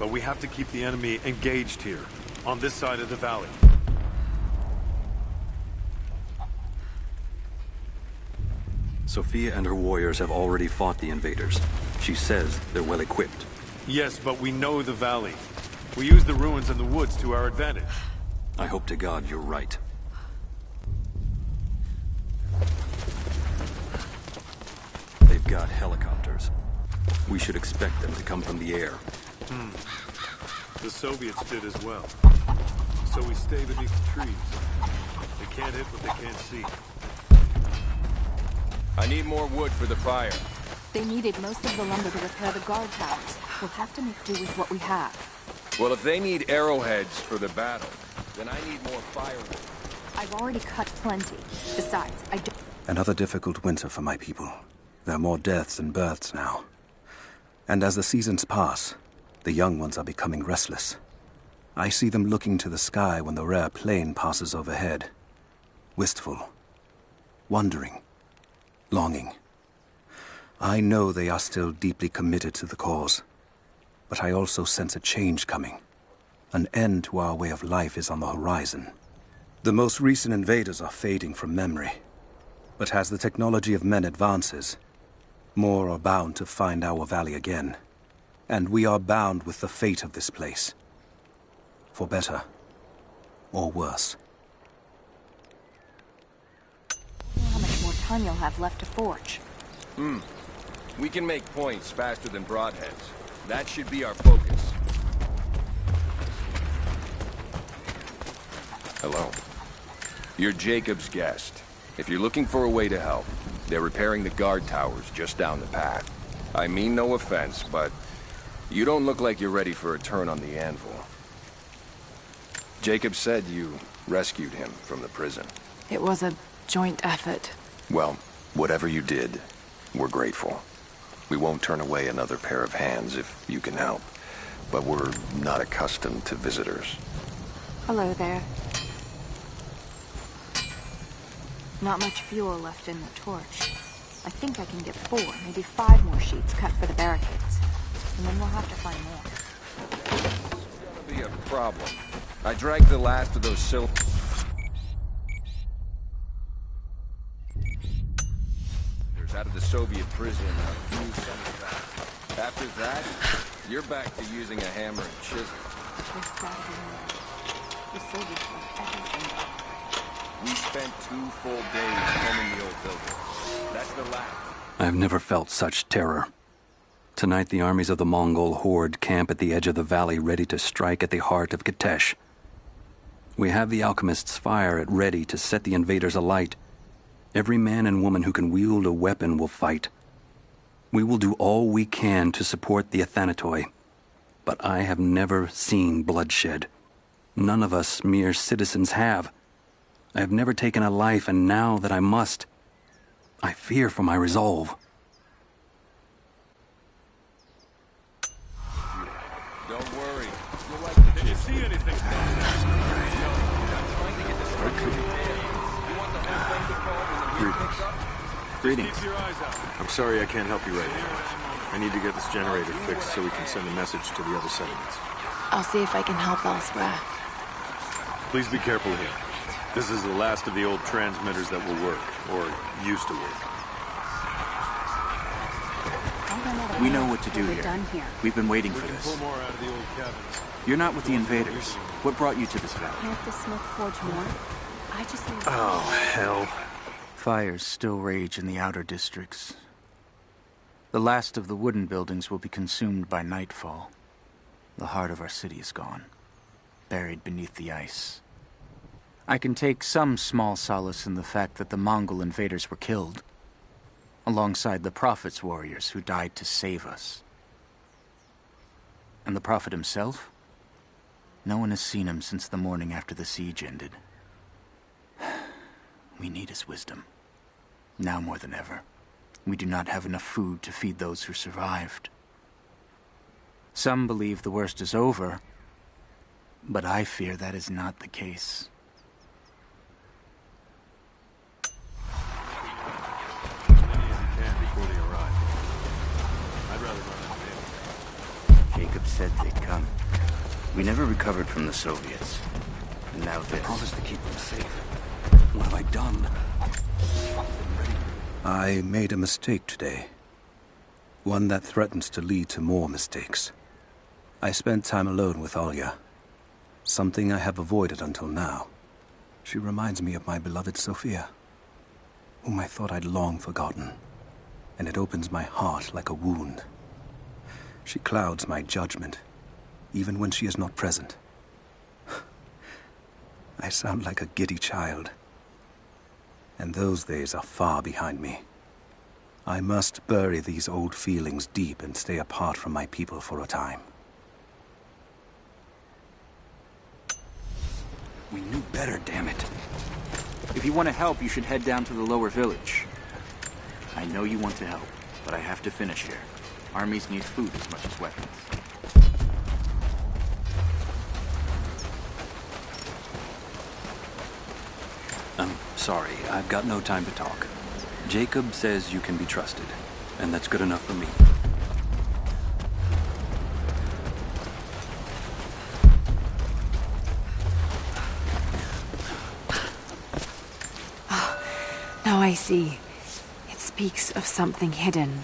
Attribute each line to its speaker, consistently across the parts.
Speaker 1: But we have to keep the enemy engaged here, on this side of the valley.
Speaker 2: Sophia and her warriors have already fought the invaders. She says they're well equipped.
Speaker 1: Yes, but we know the valley. We use the ruins and the woods to our advantage.
Speaker 2: I hope to God you're right. They've got helicopters. We should expect them to come from the air.
Speaker 1: The Soviets did as well. So we stay beneath the trees. They can't hit what they can't see.
Speaker 3: I need more wood for the fire.
Speaker 4: They needed most of the lumber to repair the guard towers. We'll have to make do with what we have.
Speaker 3: Well, if they need arrowheads for the battle, then I need more firewood.
Speaker 4: I've already cut plenty. Besides, I don't...
Speaker 5: Another difficult winter for my people. There are more deaths than births now. And as the seasons pass, the young ones are becoming restless. I see them looking to the sky when the rare plane passes overhead. Wistful. Wondering. Longing. I know they are still deeply committed to the cause. But I also sense a change coming. An end to our way of life is on the horizon. The most recent invaders are fading from memory. But as the technology of men advances, more are bound to find our valley again. And we are bound with the fate of this place. For better or worse.
Speaker 4: How much more time you'll have left to forge?
Speaker 3: We can make points faster than broadheads. That should be our focus. Hello. You're Jacob's guest. If you're looking for a way to help, they're repairing the guard towers just down the path. I mean no offense, but you don't look like you're ready for a turn on the anvil. Jacob said you rescued him from the prison.
Speaker 6: It was a joint effort.
Speaker 3: Well, whatever you did, we're grateful. We won't turn away another pair of hands if you can help. But we're not accustomed to visitors.
Speaker 4: Hello there. Not much fuel left in the torch. I think I can get 4, maybe 5 more sheets cut for the barricades. And then we'll have to find more.
Speaker 3: It's gonna be a problem. I dragged the last of those cylinders out of the Soviet prison a few summers back. After that, you're back to using a hammer and chisel.
Speaker 4: There's gotta be more. The Soviets left everything.
Speaker 3: We spent 2 full days combing the old building. That's the last.
Speaker 2: I've never felt such terror. Tonight the armies of the Mongol horde camp at the edge of the valley ready to strike at the heart of Kitesh. We have the alchemist's fire at ready to set the invaders alight. Every man and woman who can wield a weapon will fight. We will do all we can to support the Athanatoi. But I have never seen bloodshed. None of us mere citizens have. I have never taken a life, and now that I must, I fear for my resolve.
Speaker 3: Don't worry.
Speaker 1: Did you see anything?
Speaker 7: Greetings.
Speaker 1: Keep your eyes out.
Speaker 7: I'm sorry I can't help you right now. I need to get this generator fixed so we can send a message to the other settlements.
Speaker 6: I'll see if I can help elsewhere.
Speaker 1: Please be careful here. This is the last of the old transmitters that will work, or used to work.
Speaker 8: We know what to do here. We've been waiting for
Speaker 1: We can
Speaker 8: this.
Speaker 1: pull more out of the old cabins.
Speaker 8: You're not with the invaders. What brought you to this valley?
Speaker 4: Can't the Smith forge more? I just need...
Speaker 7: Oh, hell.
Speaker 8: Fires still rage in the outer districts. The last of the wooden buildings will be consumed by nightfall. The heart of our city is gone, buried beneath the ice. I can take some small solace in the fact that the Mongol invaders were killed, alongside the Prophet's warriors who died to save us. And the Prophet himself? No one has seen him since the morning after the siege ended. We need his wisdom. Now more than ever. We do not have enough food to feed those who survived. Some believe the worst is over, but I fear that is not the case.
Speaker 1: As many as you can before they arrive. I'd rather run out of ammo.
Speaker 8: Jacob said they'd come. We never recovered from the Soviets. And now
Speaker 2: I
Speaker 8: this.
Speaker 2: promised to keep them safe. What have I done?
Speaker 5: I made a mistake today. One that threatens to lead to more mistakes. I spent time alone with Olya. Something I have avoided until now. She reminds me of my beloved Sophia, whom I thought I'd long forgotten. And it opens my heart like a wound. She clouds my judgment, even when she is not present. I sound like a giddy child. And those days are far behind me. I must bury these old feelings deep and stay apart from my people for a time.
Speaker 2: We knew better, damn it.
Speaker 8: If you want to help, you should head down to the lower village. I know you want to help, but I have to finish here. Armies need food as much as weapons.
Speaker 2: I'm sorry, I've got no time to talk. Jacob says you can be trusted, and that's good enough for me.
Speaker 6: Now I see. It speaks of something hidden.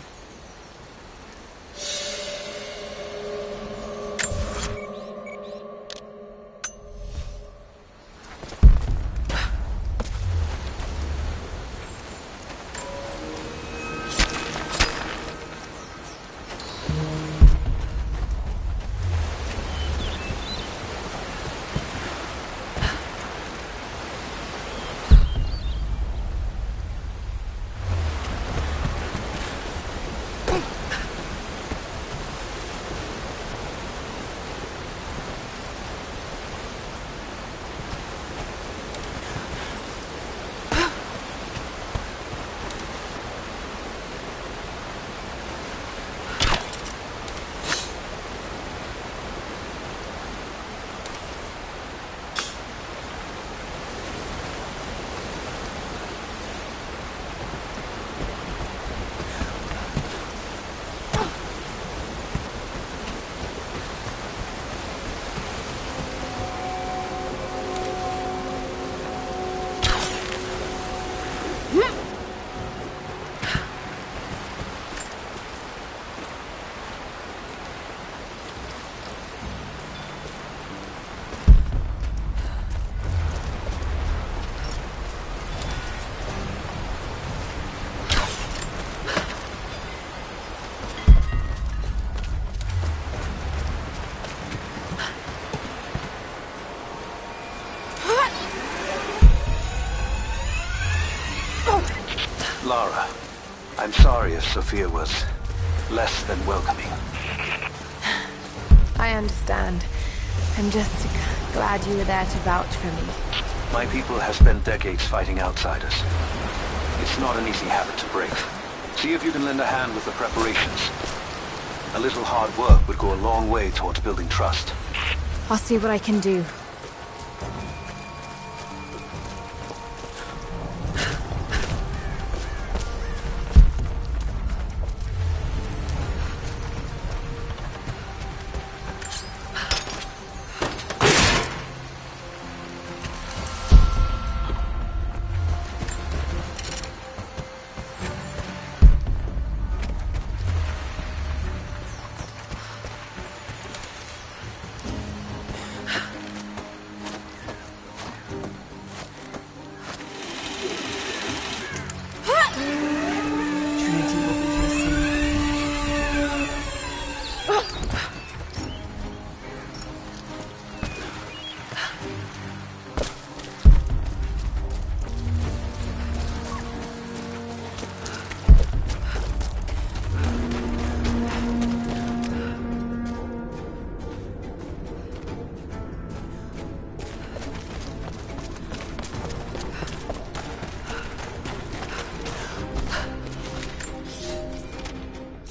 Speaker 5: Lara, I'm sorry if Sophia was less than welcoming.
Speaker 6: I understand. I'm just glad you were there to vouch for me.
Speaker 5: My people have spent decades fighting outsiders. It's not an easy habit to break. See if you can lend a hand with the preparations. A little hard work would go a long way towards building trust.
Speaker 6: I'll see what I can do.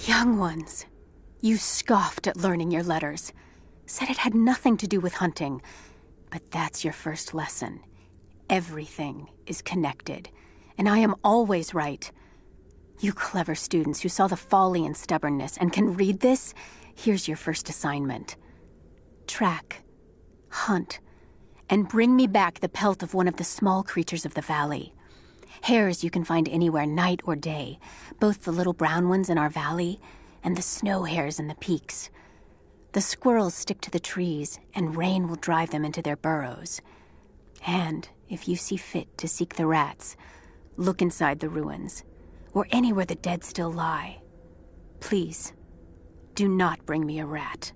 Speaker 4: Young ones, you scoffed at learning your letters. Said it had nothing to do with hunting. But that's your first lesson. Everything is connected. And I am always right. You clever students who saw the folly and stubbornness and can read this, Here's your first assignment. Track, hunt, and bring me back the pelt of one of the small creatures of the valley. Hares you can find anywhere, night or day, both the little brown ones in our valley and the snow hares in the peaks. The squirrels stick to the trees, and rain will drive them into their burrows. And if you see fit to seek the rats, look inside the ruins, or anywhere the dead still lie. Please, do not bring me a rat.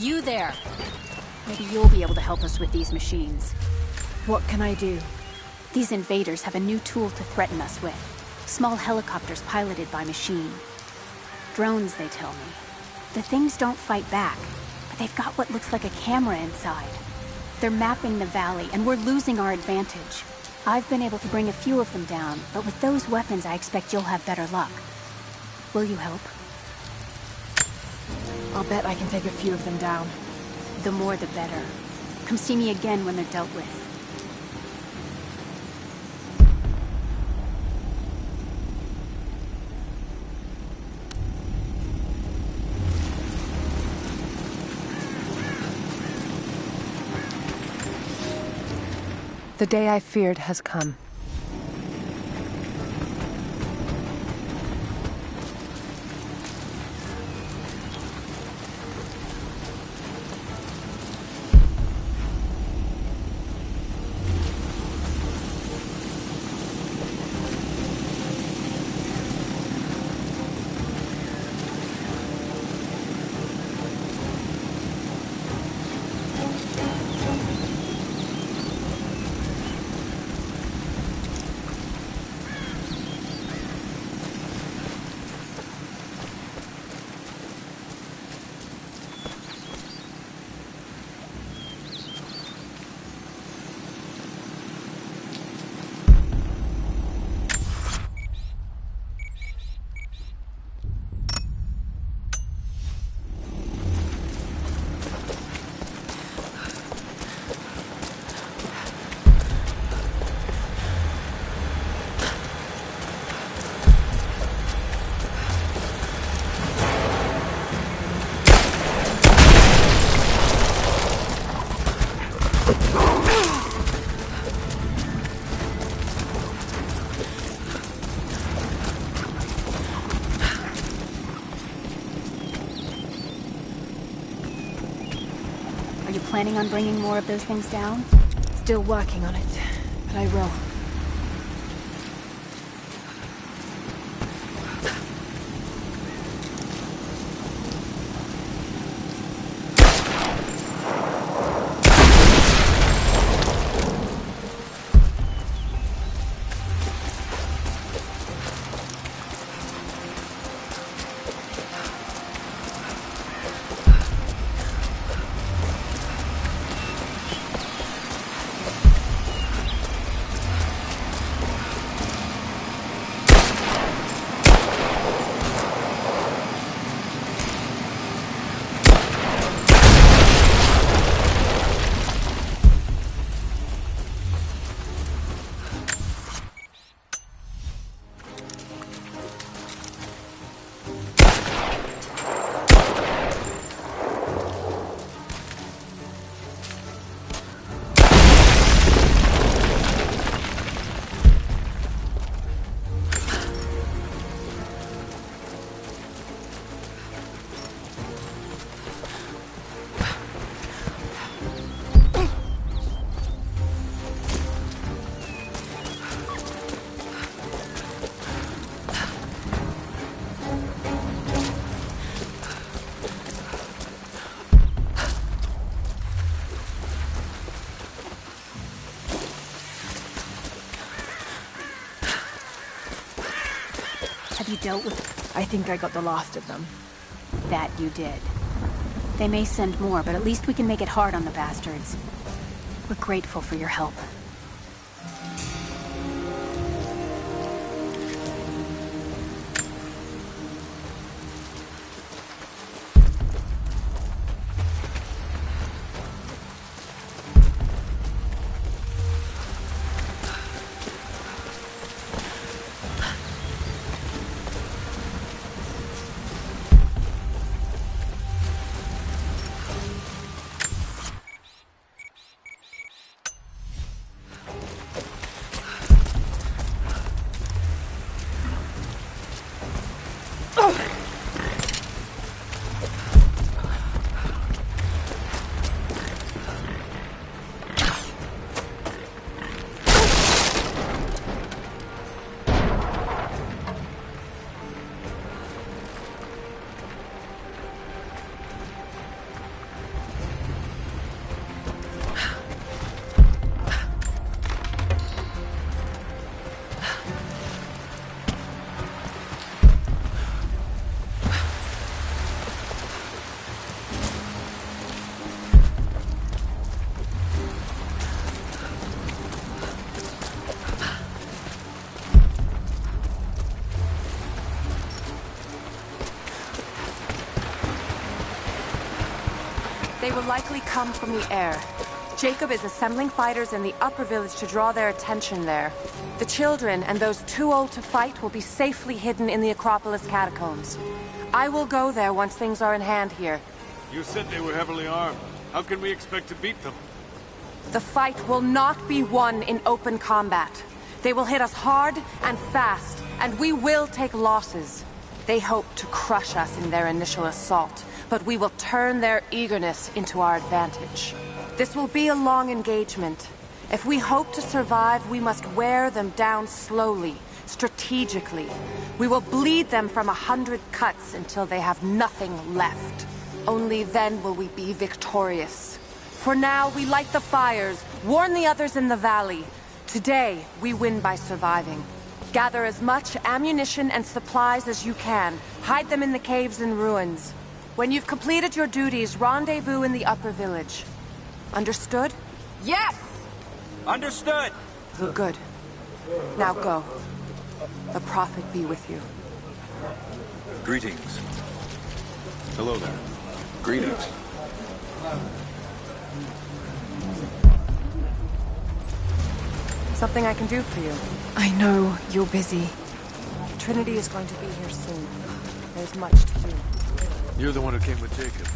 Speaker 4: You there! Maybe you'll be able to help us with these machines.
Speaker 6: What can I do?
Speaker 4: These invaders have a new tool to threaten us with. Small helicopters piloted by machine. Drones, they tell me. The things don't fight back, but they've got what looks like a camera inside. They're mapping the valley, and we're losing our advantage. I've been able to bring a few of them down, but with those weapons I expect you'll have better luck. Will you help?
Speaker 6: I'll bet I can take a few of them down.
Speaker 4: The more the better. Come see me again when they're dealt with.
Speaker 6: The day I feared has come.
Speaker 4: Are you planning on bringing more of those things down?
Speaker 6: Still working on it, but I will.
Speaker 4: Have you dealt with...
Speaker 6: I think I got the last of them.
Speaker 4: That you did. They may send more, but at least we can make it hard on the bastards. We're grateful for your help.
Speaker 6: They will likely come from the air. Jacob is assembling fighters in the upper village to draw their attention there. The children and those too old to fight will be safely hidden in the Acropolis catacombs. I will go there once things are in hand here.
Speaker 1: You said they were heavily armed. How can we expect to beat them?
Speaker 6: The fight will not be won in open combat. They will hit us hard and fast, and we will take losses. They hope to crush us in their initial assault, but we will turn their eagerness into our advantage. This will be a long engagement. If we hope to survive, we must wear them down slowly, strategically. We will bleed them from 100 cuts until they have nothing left. Only then will we be victorious. For now, we light the fires, warn the others in the valley. Today, we win by surviving. Gather as much ammunition and supplies as you can. Hide them in the caves and ruins. When you've completed your duties, rendezvous in the upper village. Understood?
Speaker 9: Yes! Understood!
Speaker 6: Good. Now go. The Prophet be with you.
Speaker 1: Greetings. Hello there.
Speaker 3: Greetings.
Speaker 6: Something I can do for you.
Speaker 4: I know you're busy.
Speaker 6: Trinity is going to be here soon. There's much to do.
Speaker 1: You're the one who came with Jacob.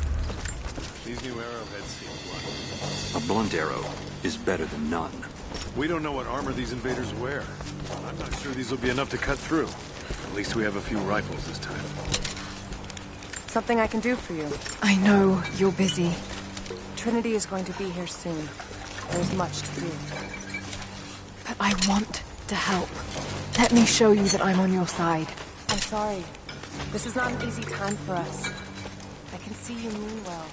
Speaker 1: These new arrowheads seem blunt.
Speaker 2: A blunt arrow is better than none.
Speaker 1: We don't know what armor these invaders wear. I'm not sure these will be enough to cut through. At least we have a few rifles this time.
Speaker 6: Something I can do for you.
Speaker 4: I know you're busy.
Speaker 6: Trinity is going to be here soon. There's much to do.
Speaker 4: But I want to help. Let me show you that I'm on your side.
Speaker 6: I'm sorry. This is not an easy time for us. I can see you mean well.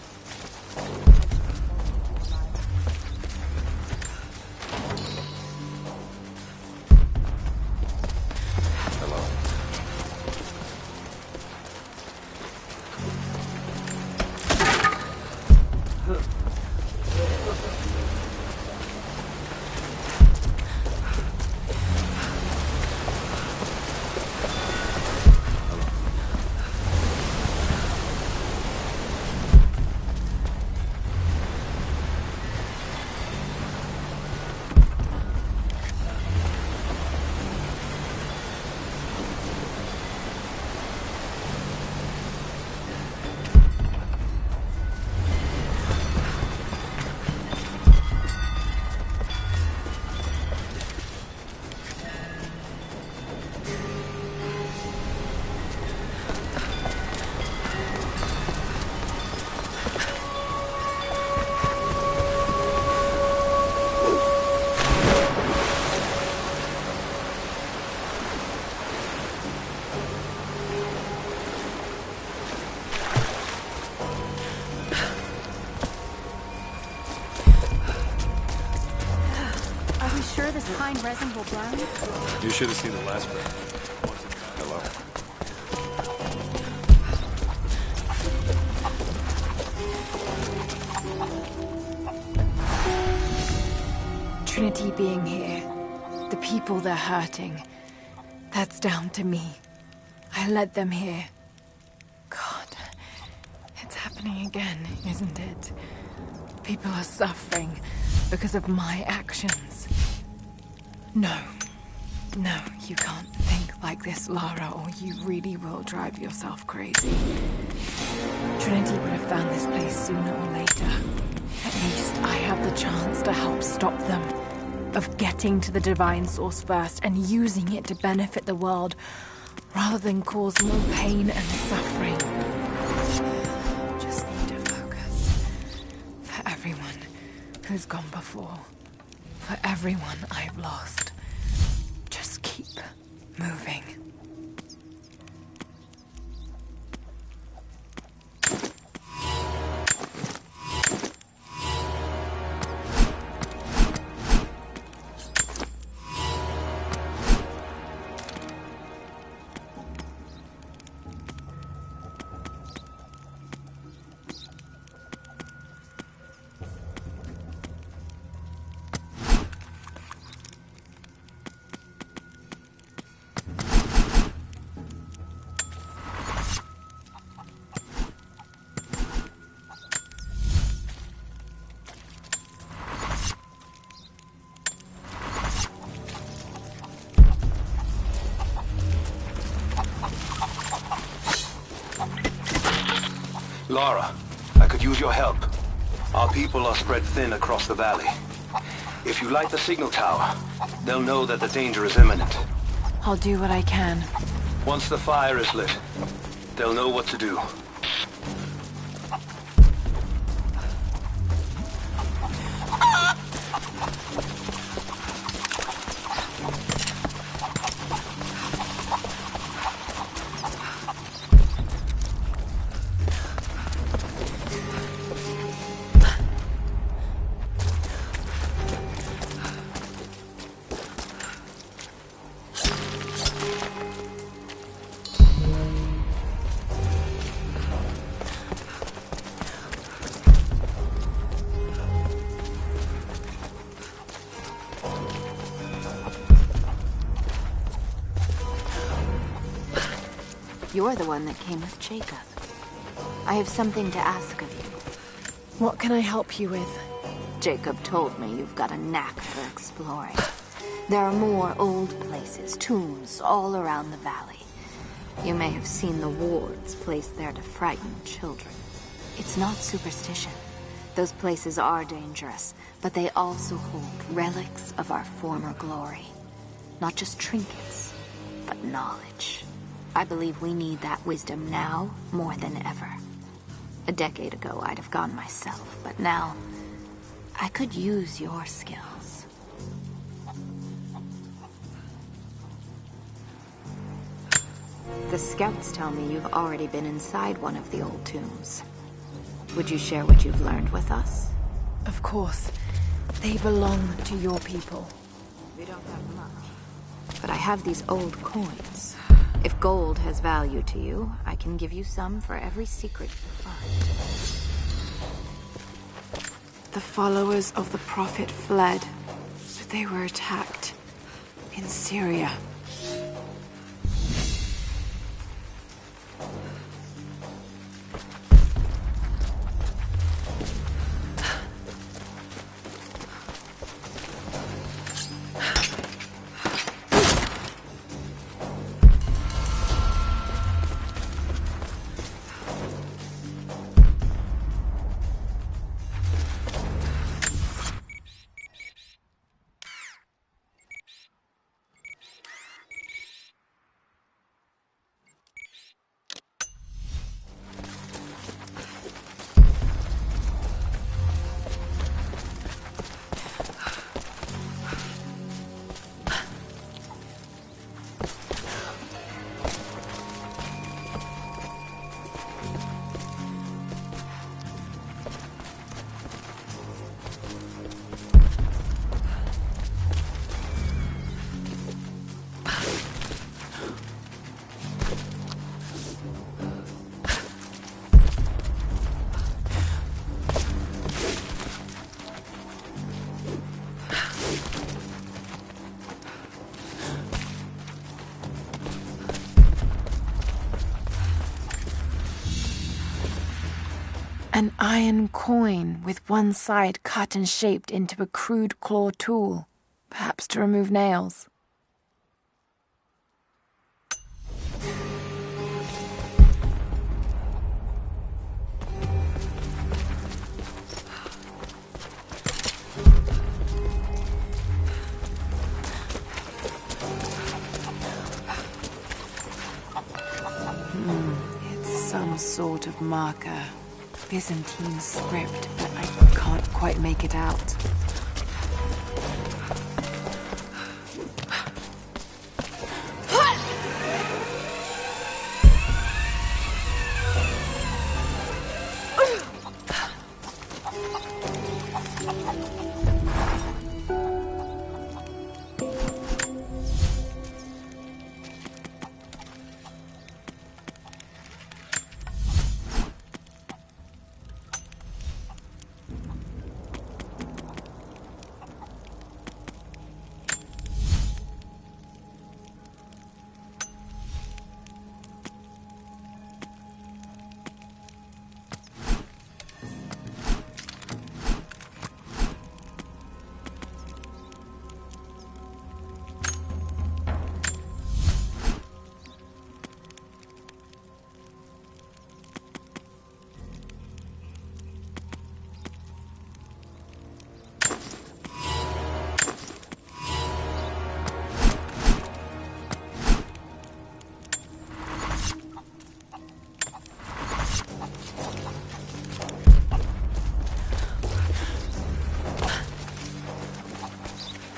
Speaker 4: This pine resin will brown?
Speaker 1: You should have seen the last one.
Speaker 3: Hello.
Speaker 4: Trinity being here, the people they're hurting, that's down to me. I led them here. God, it's happening again, isn't it? People are suffering because of my actions. No, you can't think like this, Lara, or you really will drive yourself crazy. Trinity would have found this place sooner or later. At least I have the chance to help stop them. Of getting to the Divine Source first and using it to benefit the world, rather than cause more pain and suffering. Just need to focus. For everyone who's gone before. For everyone I've lost. Just keep moving.
Speaker 5: Lara, I could use your help. Our people are spread thin across the valley. If you light the signal tower, they'll know that the danger is imminent.
Speaker 6: I'll do what I can.
Speaker 5: Once the fire is lit, they'll know what to do.
Speaker 4: You're the one that came with Jacob. I have something to ask of you.
Speaker 6: What can I help you with?
Speaker 4: Jacob told me you've got a knack for exploring. There are more old places, tombs, all around the valley. You may have seen the wards placed there to frighten children. It's not superstition. Those places are dangerous, but they also hold relics of our former glory. Not just trinkets, but knowledge. I believe we need that wisdom now more than ever. A decade ago, I'd have gone myself, but now, I could use your skills. The scouts tell me you've already been inside one of the old tombs. Would you share what you've learned with us?
Speaker 6: Of course. They belong to your people.
Speaker 4: We don't have much. But I have these old coins. If gold has value to you, I can give you some for every secret you find.
Speaker 6: The followers of the Prophet fled, but they were attacked in Syria. An iron coin with one side cut and shaped into a crude claw tool, perhaps to remove nails. It's some sort of marker. Byzantine script, but I can't quite make it out.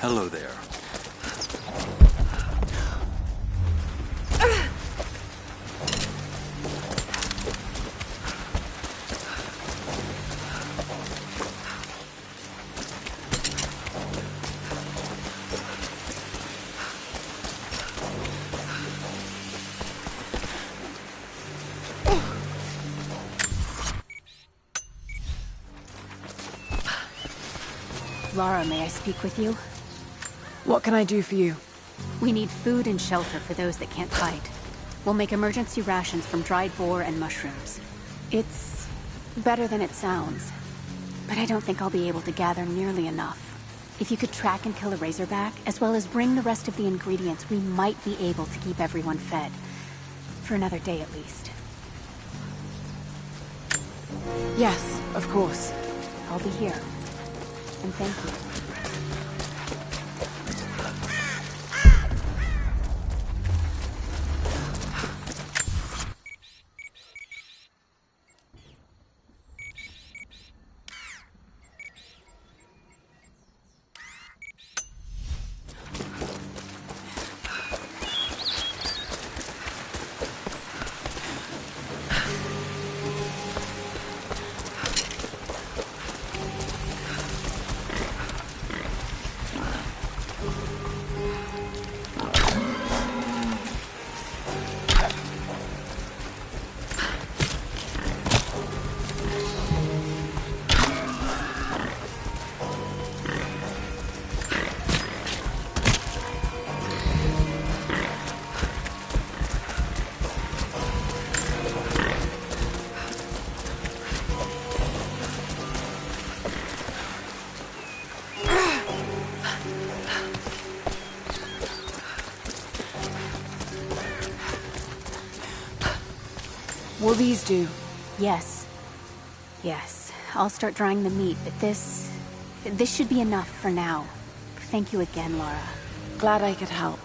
Speaker 2: Hello there.
Speaker 4: Lara, may I speak with you?
Speaker 6: What can I do for you?
Speaker 4: We need food and shelter for those that can't fight. We'll make emergency rations from dried boar and mushrooms. It's better than it sounds, but I don't think I'll be able to gather nearly enough. If you could track and kill a razorback, as well as bring the rest of the ingredients, we might be able to keep everyone fed. For another day at least.
Speaker 6: Yes, of course.
Speaker 4: I'll be here. And thank you.
Speaker 6: Will these do?
Speaker 4: Yes. Yes. I'll start drying the meat, but this should be enough for now. Thank you again, Lara.
Speaker 6: Glad I could help.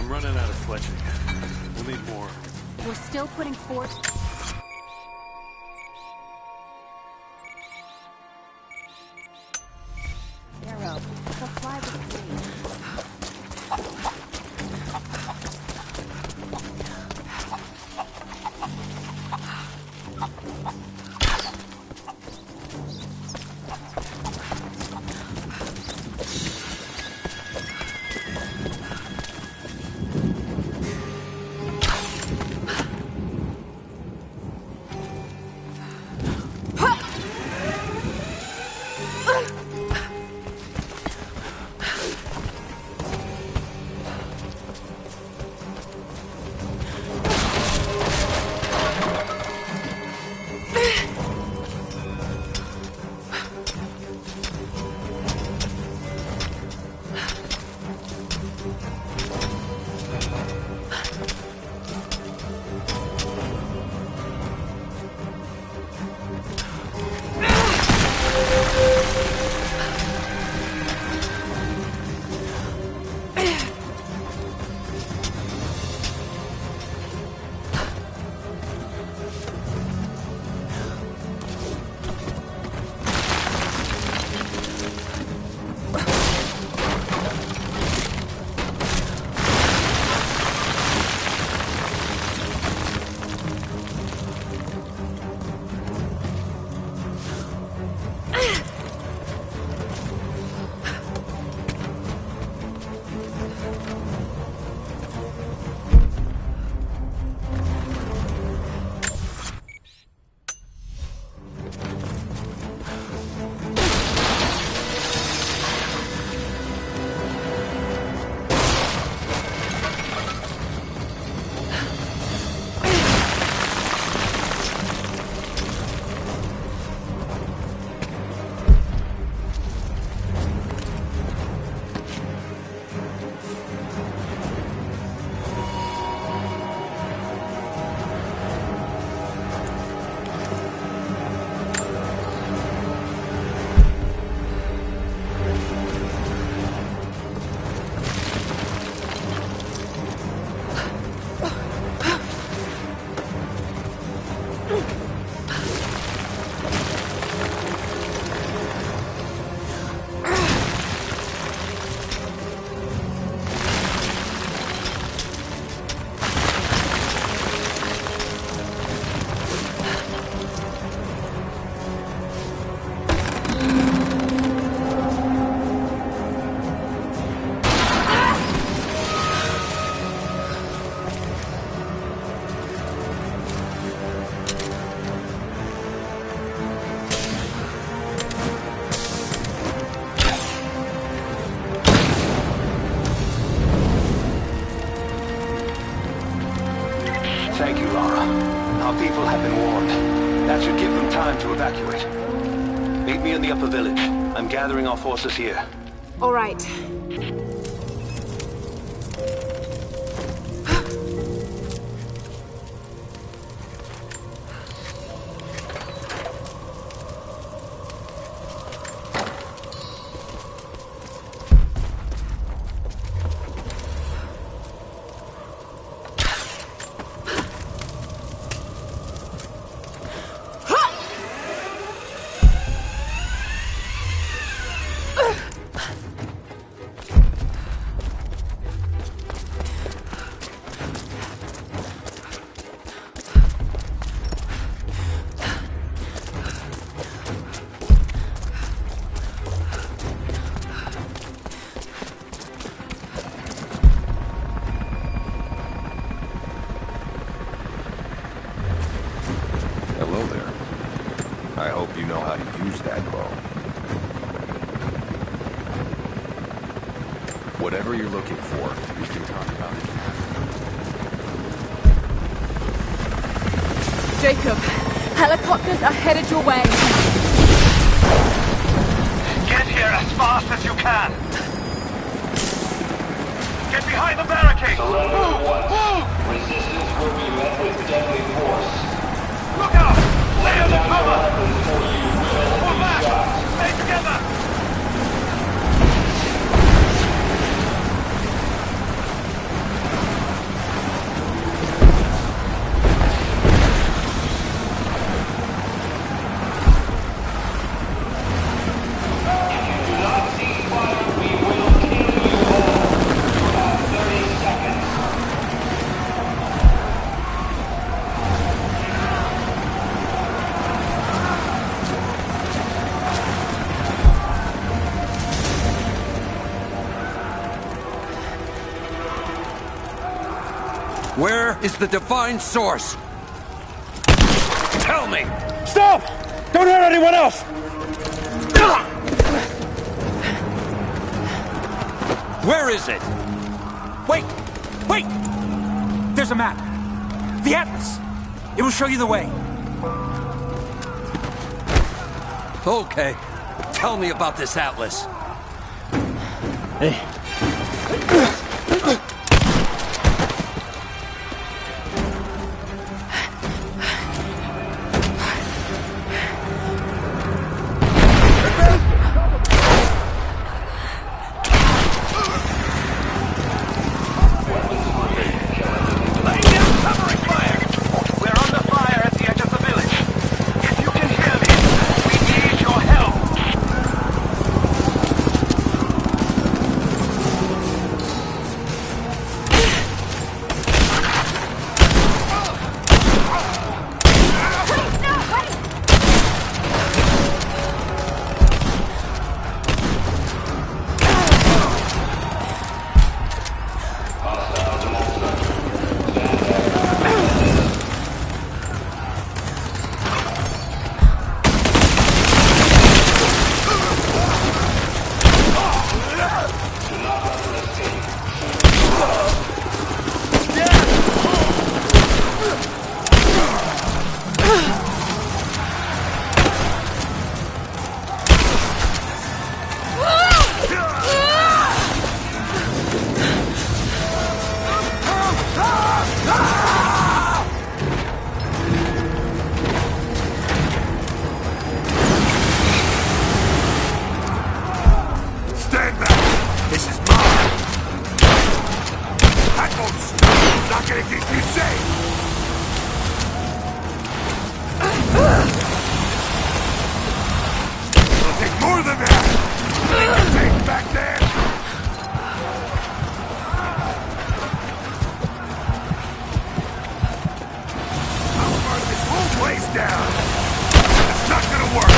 Speaker 1: Running out of fletching. We'll need more.
Speaker 4: We're still putting forth... Arrow. They'll fly with me.
Speaker 5: Our people have been warned. That should give them time to evacuate. Meet me in the upper village. I'm gathering our forces here.
Speaker 6: All right.
Speaker 3: Hello there. I hope you know how to use that bow. Whatever you're looking for, we can talk about it.
Speaker 6: Jacob, helicopters are headed your way.
Speaker 10: Get here as fast as you can. Get behind the barricade. Move!
Speaker 11: Resistance will be met with deadly force.
Speaker 10: Look out! Lay under cover!
Speaker 11: For you will
Speaker 10: Pull
Speaker 11: be
Speaker 10: back!
Speaker 11: shot.
Speaker 10: Stay together!
Speaker 11: If you do not cease fire, we will kill you all. You have 30 seconds.
Speaker 2: Where is the divine source? Tell me!
Speaker 10: Stop! Don't hurt anyone else!
Speaker 2: Where is it?
Speaker 9: Wait! Wait! There's a map. The Atlas. It will show you the way.
Speaker 2: Okay. Tell me about this atlas.
Speaker 10: Lay down covering fire! We're under fire at the edge of the village. If you can hear me, we need your help! Stand back! This is mine! That won't stop! It's not gonna keep you safe! It'll take more than that! Take back there! I'll burn this whole place down! It's not gonna work!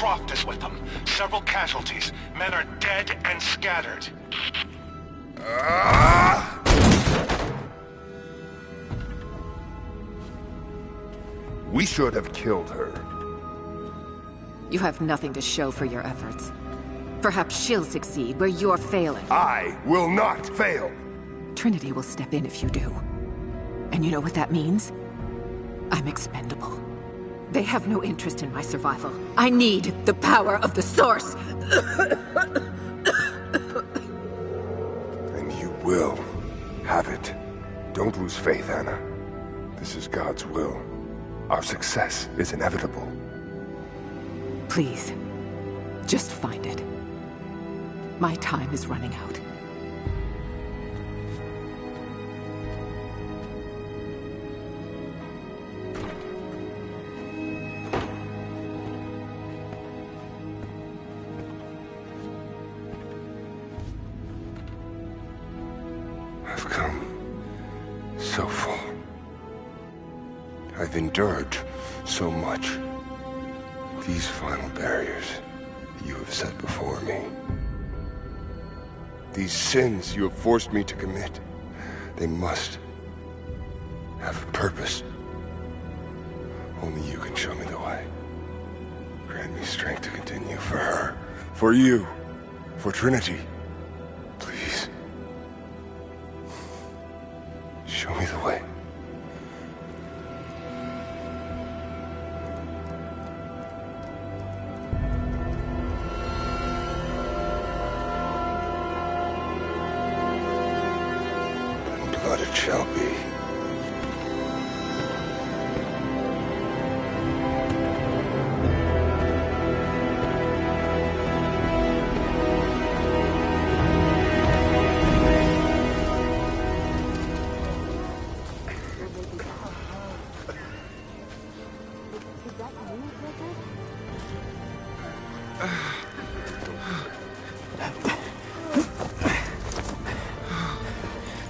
Speaker 10: Croft is with them. Several casualties. Men are dead and scattered.
Speaker 12: We should have killed her.
Speaker 13: You have nothing to show for your efforts. Perhaps she'll succeed where you're failing.
Speaker 12: I will not fail!
Speaker 13: Trinity will step in if you do. And you know what that means? I'm expendable. They have no interest in my survival. I need the power of the Source!
Speaker 12: And you will have it. Don't lose faith, Anna. This is God's will. Our success is inevitable.
Speaker 13: Please, just find it. My time is running out.
Speaker 12: I've come so far. I've endured so much. These final barriers you have set before me. These sins you have forced me to commit, they must have a purpose. Only you can show me the way. Grant me strength to continue for her, for you, for Trinity. Please. Show me the way. Blood it shall be.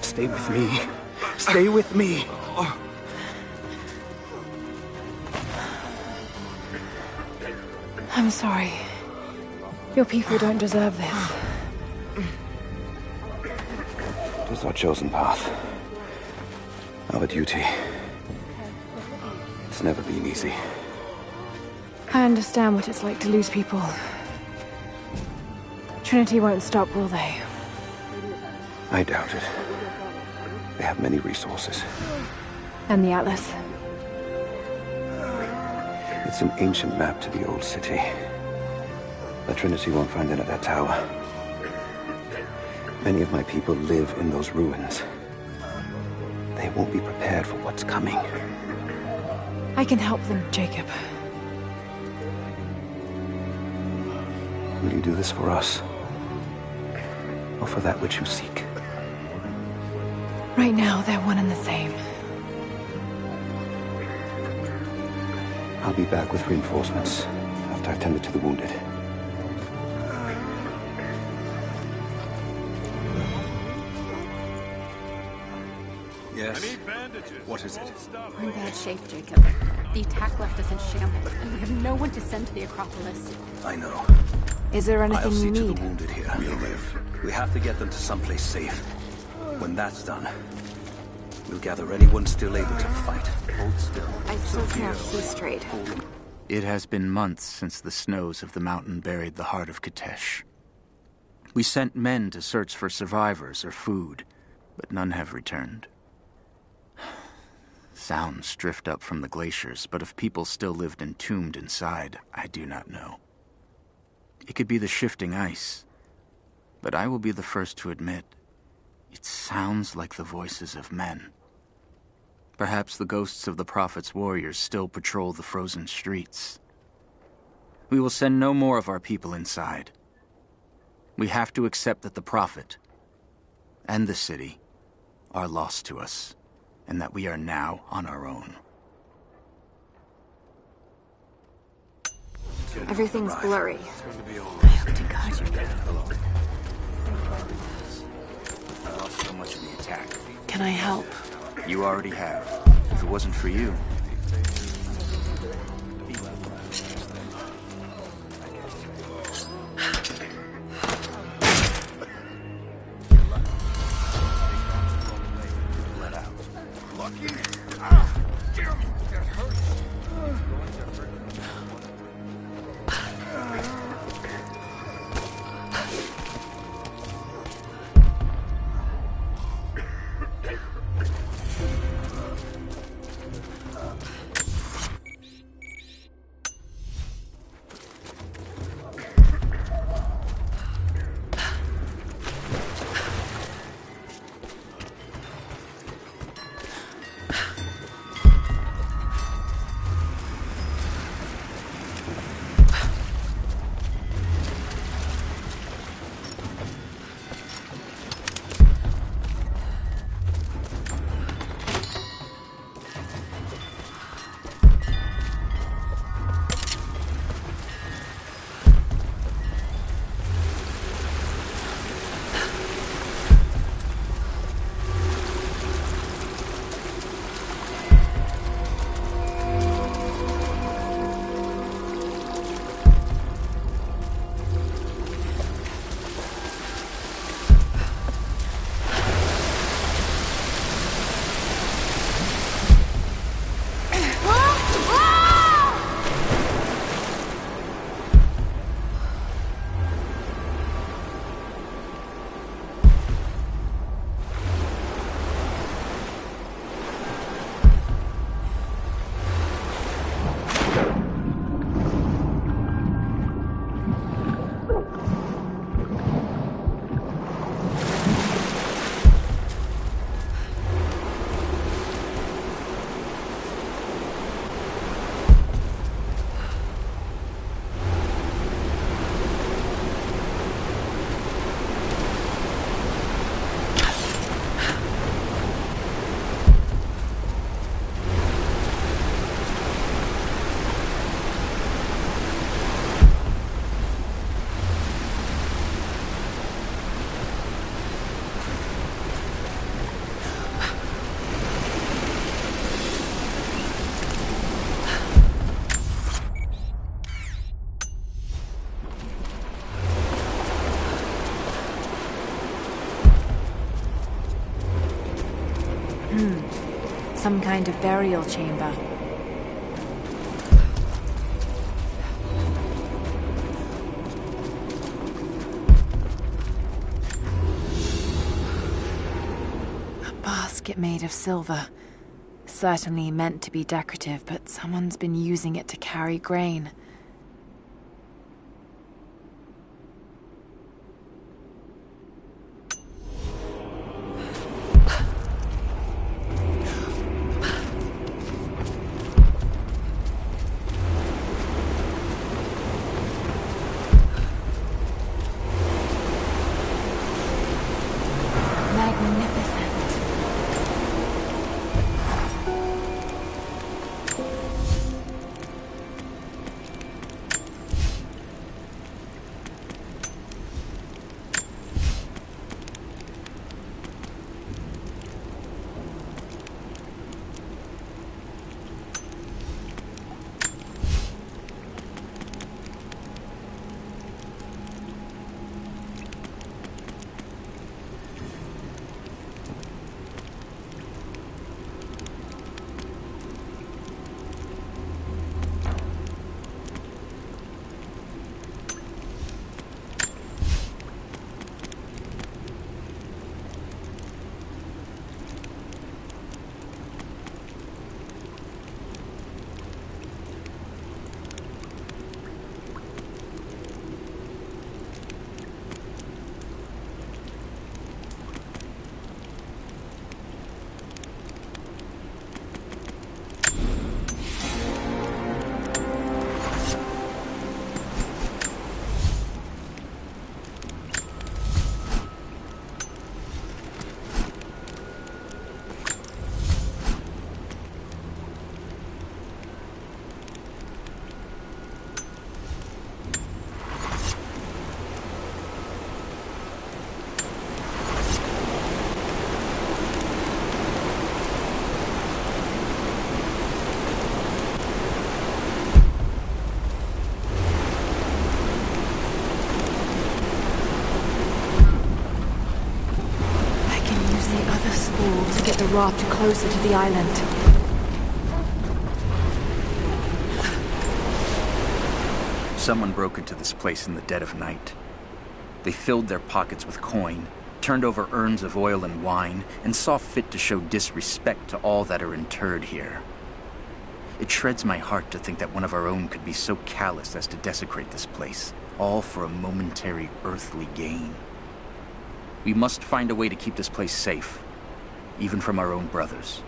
Speaker 8: Stay with me. Stay with me.
Speaker 14: I'm sorry. Your people don't deserve this.
Speaker 5: It is our chosen path. Our duty. It's never been easy.
Speaker 14: I understand what it's like to lose people. Trinity won't stop, will they?
Speaker 5: I doubt it. They have many resources.
Speaker 14: And the Atlas?
Speaker 5: It's an ancient map to the old city. But Trinity won't find it at that tower. Many of my people live in those ruins. They won't be prepared for what's coming.
Speaker 14: I can help them, Jacob.
Speaker 5: Will you do this for us? Or for that which you seek?
Speaker 14: Right now, they're one and the same.
Speaker 5: I'll be back with reinforcements after I've tended to the wounded.
Speaker 2: Yes?
Speaker 1: I need bandages.
Speaker 2: What is it?
Speaker 4: We're in bad shape, Jacob. The attack left us in shambles, and we have no one to send to the Acropolis.
Speaker 2: I know.
Speaker 14: Is there
Speaker 2: I'll
Speaker 14: anything
Speaker 2: see
Speaker 14: you
Speaker 2: to
Speaker 14: need?
Speaker 2: the wounded here. We'll live. We have to get them to someplace safe. When that's done, we'll gather anyone still able to fight. Hold still.
Speaker 14: I still can't see straight.
Speaker 8: It has been months since the snows of the mountain buried the heart of Katesh. We sent men to search for survivors or food, but none have returned. Sounds drift up from the glaciers, but if people still lived entombed inside, I do not know. It could be the shifting ice, but I will be the first to admit, it sounds like the voices of men. Perhaps the ghosts of the Prophet's warriors still patrol the frozen streets. We will send no more of our people inside. We have to accept that the Prophet and the city are lost to us, and that we are now on our own.
Speaker 14: Everything's blurry.
Speaker 4: I hope to God you're good.
Speaker 8: I lost so much in the attack.
Speaker 14: Can I help?
Speaker 8: You already have. If it wasn't for you...
Speaker 14: Some kind of burial chamber. A basket made of silver. Certainly meant to be decorative, but someone's been using it to carry grain. pull to get the raft closer to the island.
Speaker 8: Someone broke into this place in the dead of night. They filled their pockets with coin, turned over urns of oil and wine, and saw fit to show disrespect to all that are interred here. It shreds my heart to think that one of our own could be so callous as to desecrate this place, all for a momentary earthly gain. We must find a way to keep this place safe, even from our own brothers.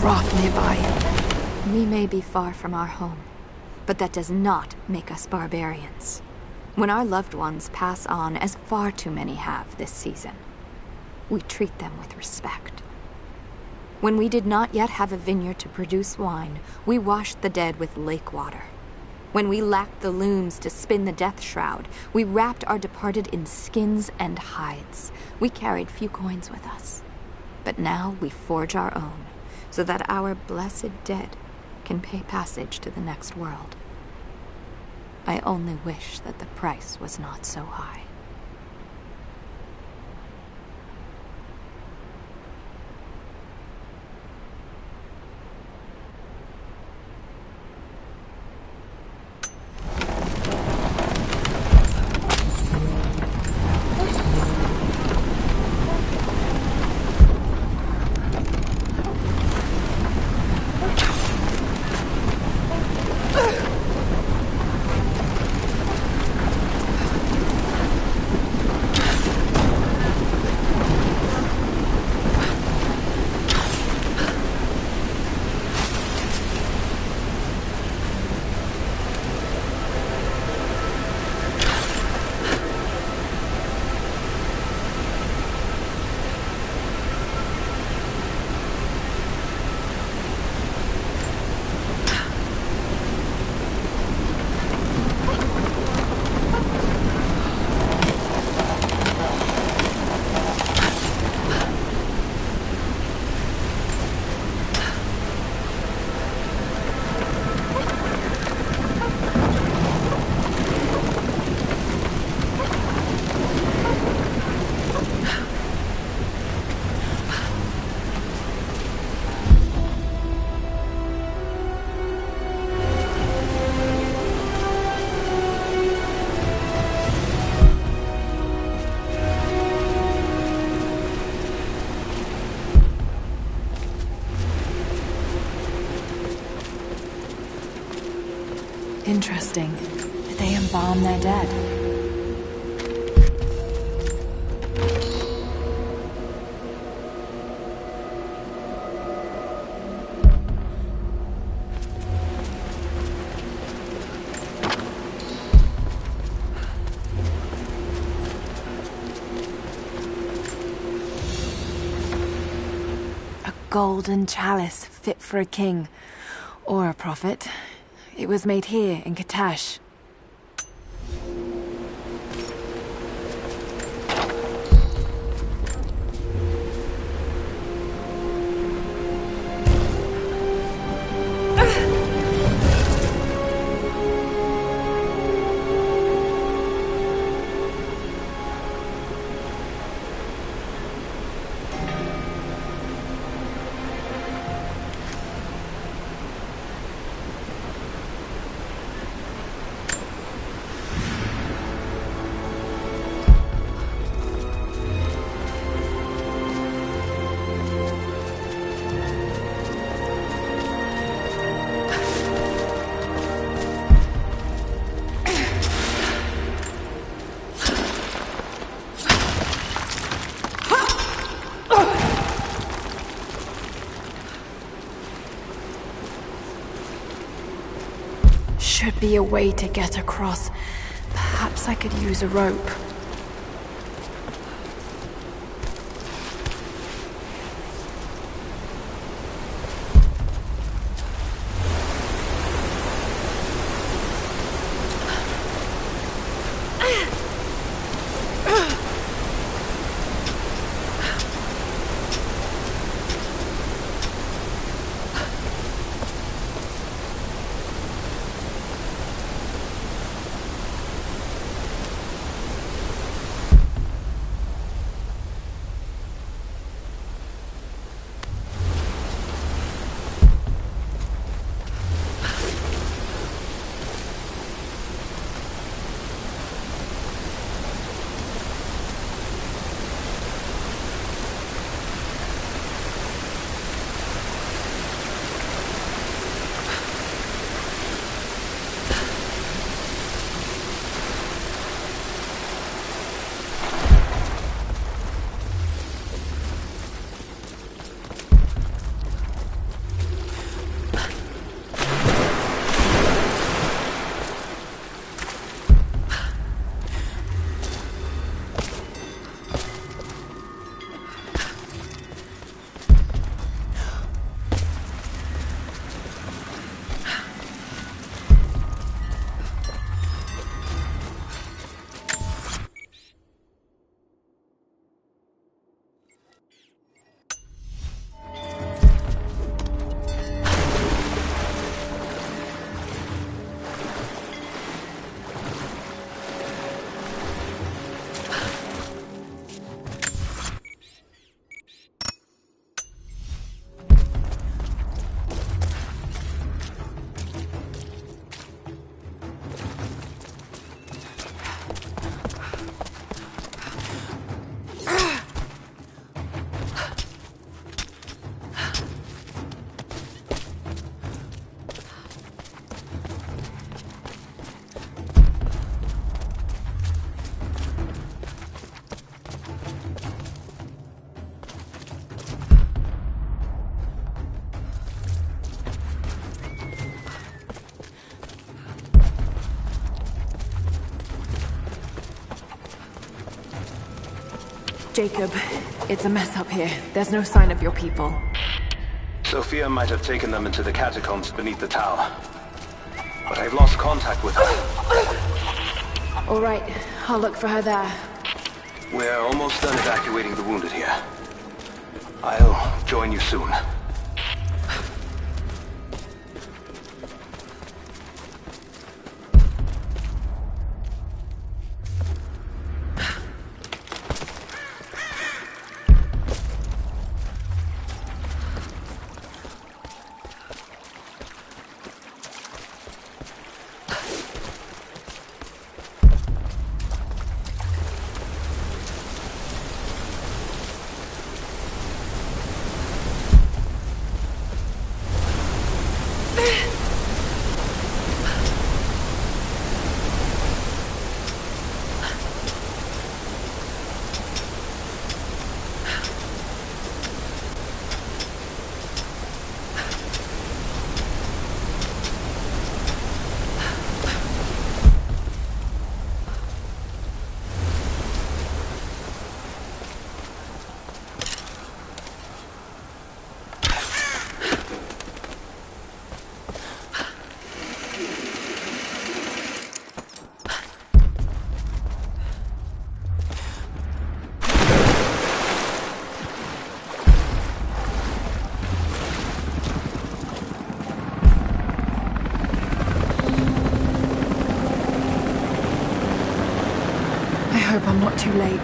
Speaker 14: raft nearby.
Speaker 15: We may be far from our home, but that does not make us barbarians. When our loved ones pass on, as far too many have this season, we treat them with respect. When we did not yet have a vineyard to produce wine, we washed the dead with lake water. When we lacked the looms to spin the death shroud, we wrapped our departed in skins and hides. We carried few coins with us. But now we forge our own, so that our blessed dead can pay passage to the next world. I only wish that the price was not so high.
Speaker 14: Interesting. Did they embalm their dead? A golden chalice fit for a king. Or a prophet. It was made here in Kitezh. Should be a way to get across. Perhaps I could use a rope. Jacob, it's a mess up here. There's no sign of your people.
Speaker 10: Sophia might have taken them into the catacombs beneath the tower. But I've lost contact with her.
Speaker 14: All right, I'll look for her there.
Speaker 10: We're almost done evacuating the wounded here. I'll join you soon.
Speaker 14: hope I'm not too late.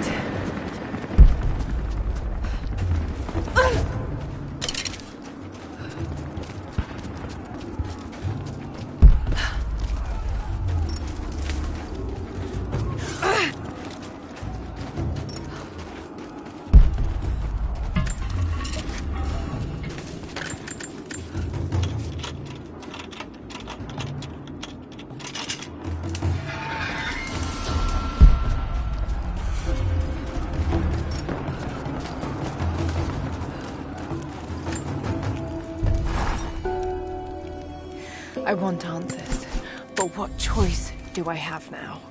Speaker 14: I want answers, but what choice do I have now?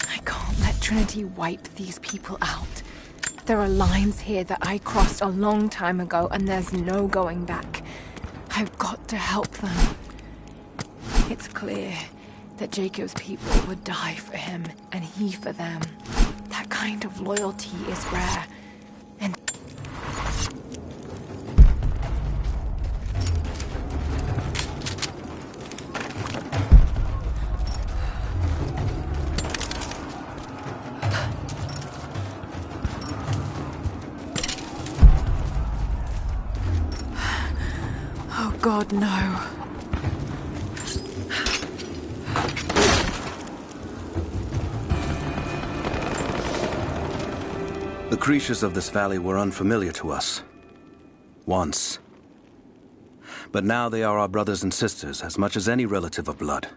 Speaker 14: I can't let Trinity wipe these people out. There are lines here that I crossed a long time ago, and there's no going back. I've got to help them. It's clear that Jacob's people would die for him, and he for them. That kind of loyalty is rare, and... Oh God, no.
Speaker 5: The creatures of this valley were unfamiliar to us. Once. But now they are our brothers and sisters as much as any relative of blood.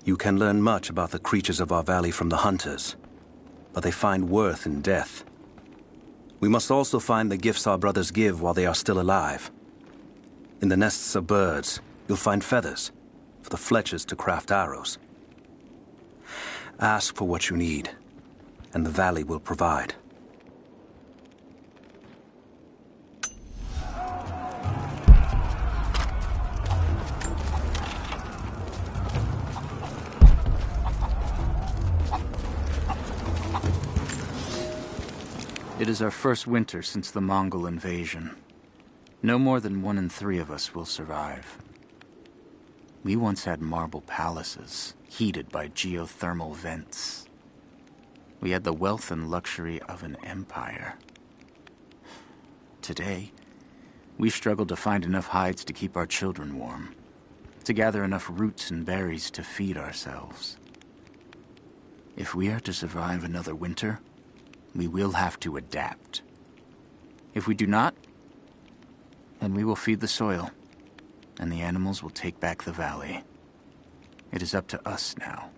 Speaker 5: You can learn much about the creatures of our valley from the hunters, but they find worth in death. We must also find the gifts our brothers give while they are still alive. In the nests of birds, you'll find feathers for the fletchers to craft arrows. Ask for what you need, and the valley will provide.
Speaker 8: It is our first winter since the Mongol invasion. No more than 1 in 3 of us will survive. We once had marble palaces, heated by geothermal vents. We had the wealth and luxury of an empire. Today, we struggle to find enough hides to keep our children warm, to gather enough roots and berries to feed ourselves. If we are to survive another winter, we will have to adapt. If we do not, then we will feed the soil, and the animals will take back the valley. It is up to us now.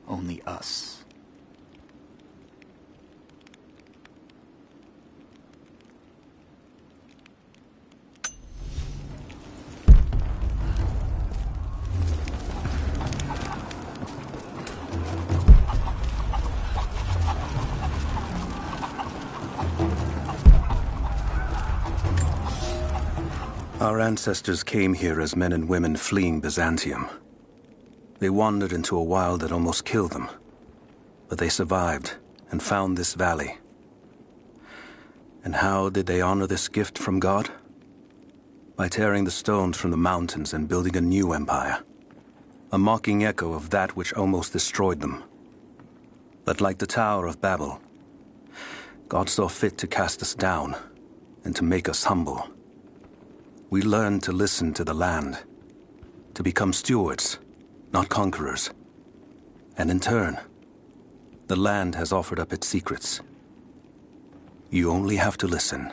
Speaker 8: Only us.
Speaker 5: Our ancestors came here as men and women fleeing Byzantium. They wandered into a wild that almost killed them. But they survived and found this valley. And how did they honor this gift from God? By tearing the stones from the mountains and building a new empire. A mocking echo of that which almost destroyed them. But like the Tower of Babel, God saw fit to cast us down and to make us humble. We learned to listen to the land, to become stewards, not conquerors. And in turn, the land has offered up its secrets. You only have to listen.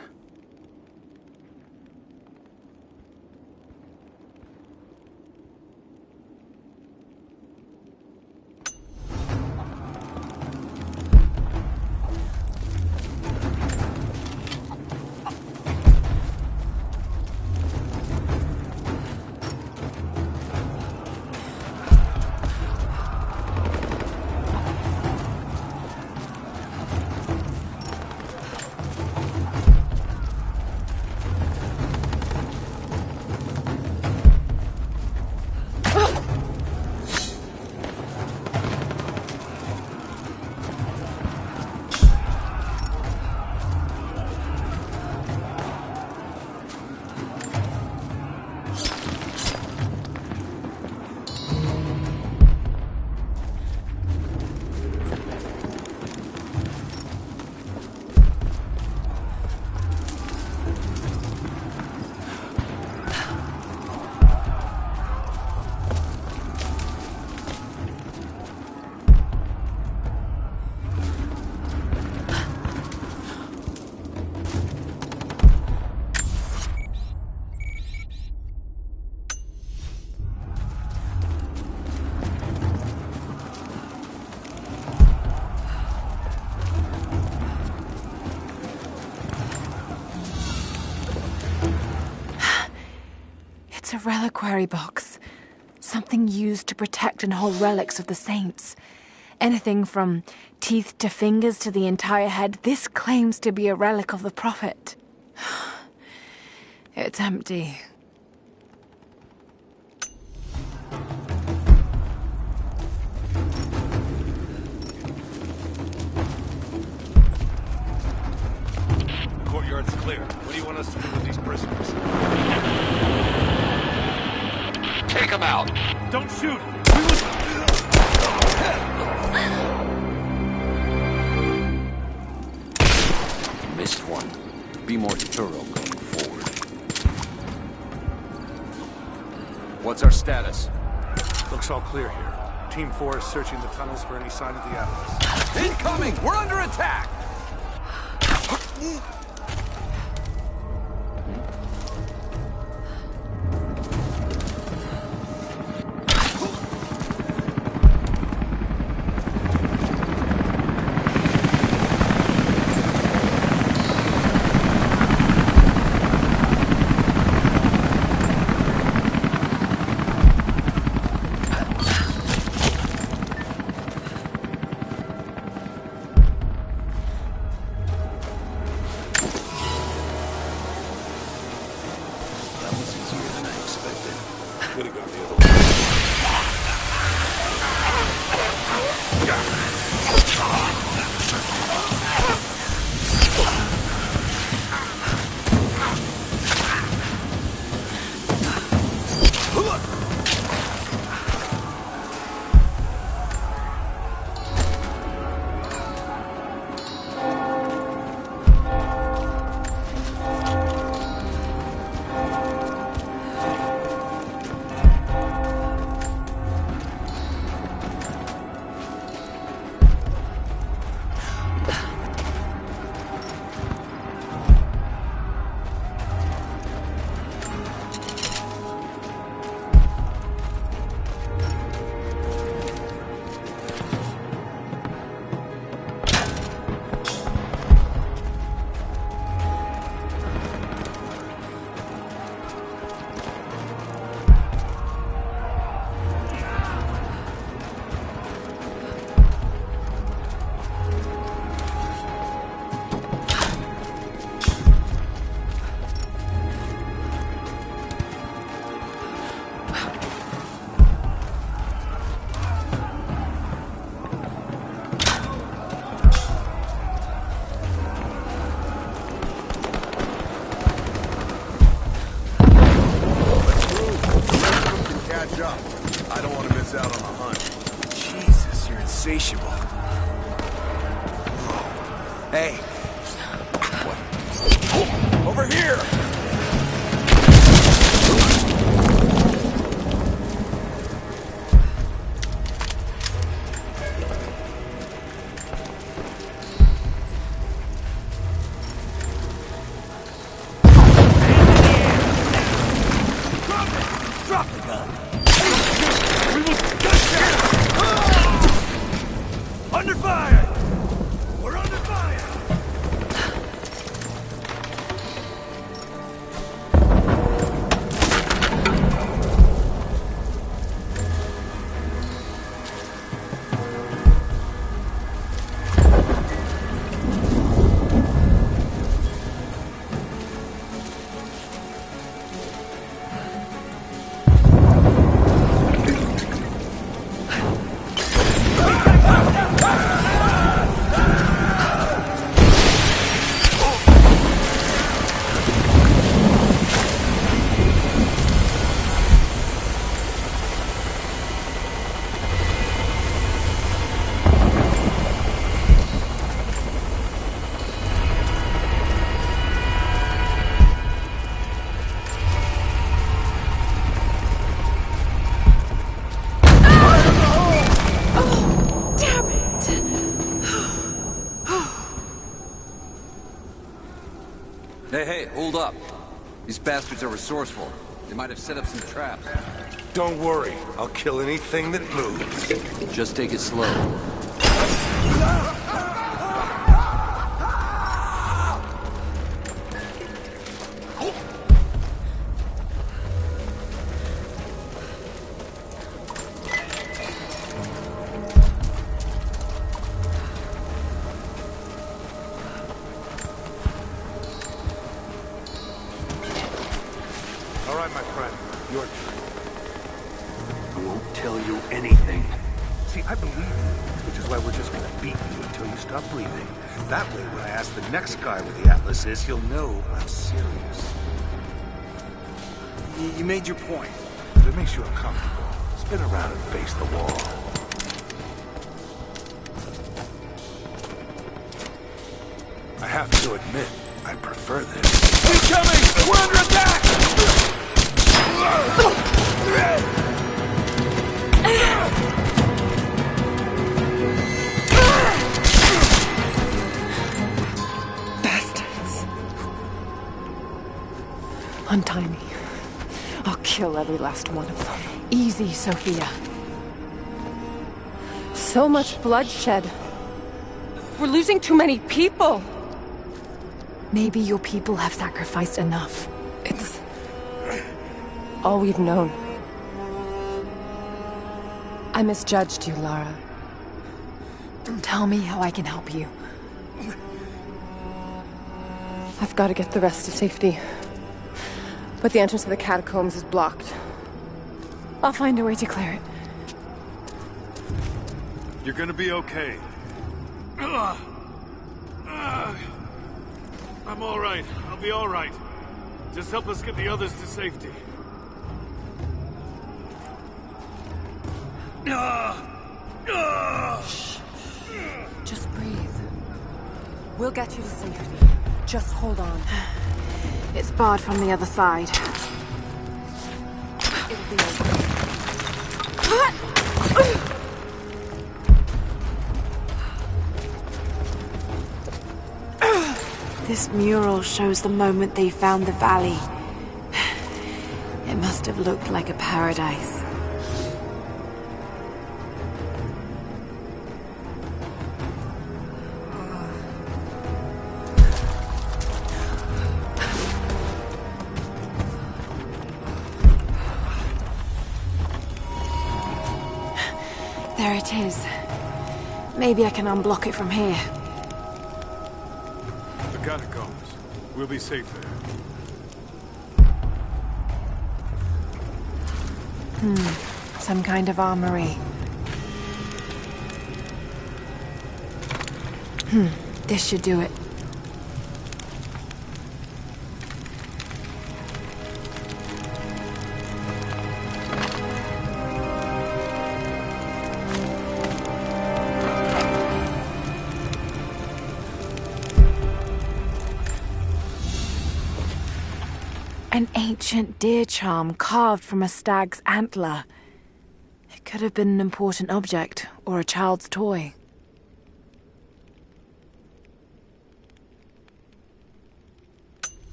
Speaker 14: It's a reliquary box. Something used to protect and hold relics of the saints. Anything from teeth to fingers to the entire head. This claims to be a relic of the Prophet. It's empty.
Speaker 10: Courtyard's clear. What do you want us to do with these prisoners?
Speaker 11: Take them out.
Speaker 10: Don't shoot!
Speaker 3: Missed one. Be more thorough going forward. What's our status?
Speaker 7: Looks all clear here. Team 4 is searching the tunnels for any sign of the Atlas.
Speaker 3: Incoming! We're under attack!
Speaker 12: I don't want to miss out on the hunt.
Speaker 9: Jesus, you're insatiable. Hey. What? Over here!
Speaker 10: Drop the gun! Under fire! We're under fire!
Speaker 2: Hey, hold up. These bastards are resourceful. They might have set up some traps.
Speaker 12: Don't worry. I'll kill anything that moves.
Speaker 2: Just take it slow.
Speaker 16: tell you anything. See, I believe you, which is why we're just gonna beat you until you stop breathing. That way, when I ask the next guy where the Atlas is, he'll know I'm serious. You made your point. If it makes you uncomfortable, spin around and face the wall. I have to admit, I prefer this. Incoming! We're under attack!
Speaker 14: Bastards. Untie me. I'll kill every last one of them. Easy, Sophia. So much bloodshed. We're losing too many people. Maybe your people have sacrificed enough. It's all we've known. I misjudged you, Lara. Tell me how I can help you. I've got to get the rest to safety. But the entrance to the catacombs is blocked. I'll find a way to clear it.
Speaker 1: You're gonna be okay. I'm all right. I'll be all right. Just help us get the others to safety.
Speaker 6: Shh. Just breathe. We'll get you to safety. Just hold on.
Speaker 14: It's barred from the other side.
Speaker 6: It'll be okay.
Speaker 17: This mural shows the moment they found the valley. It must have looked like a paradise.
Speaker 14: There it is. Maybe I can unblock it from here.
Speaker 1: The catacombs. We'll be safe there.
Speaker 14: Some kind of armory. This should do it. An ancient deer charm carved from a stag's antler. It could have been an important object, or a child's toy.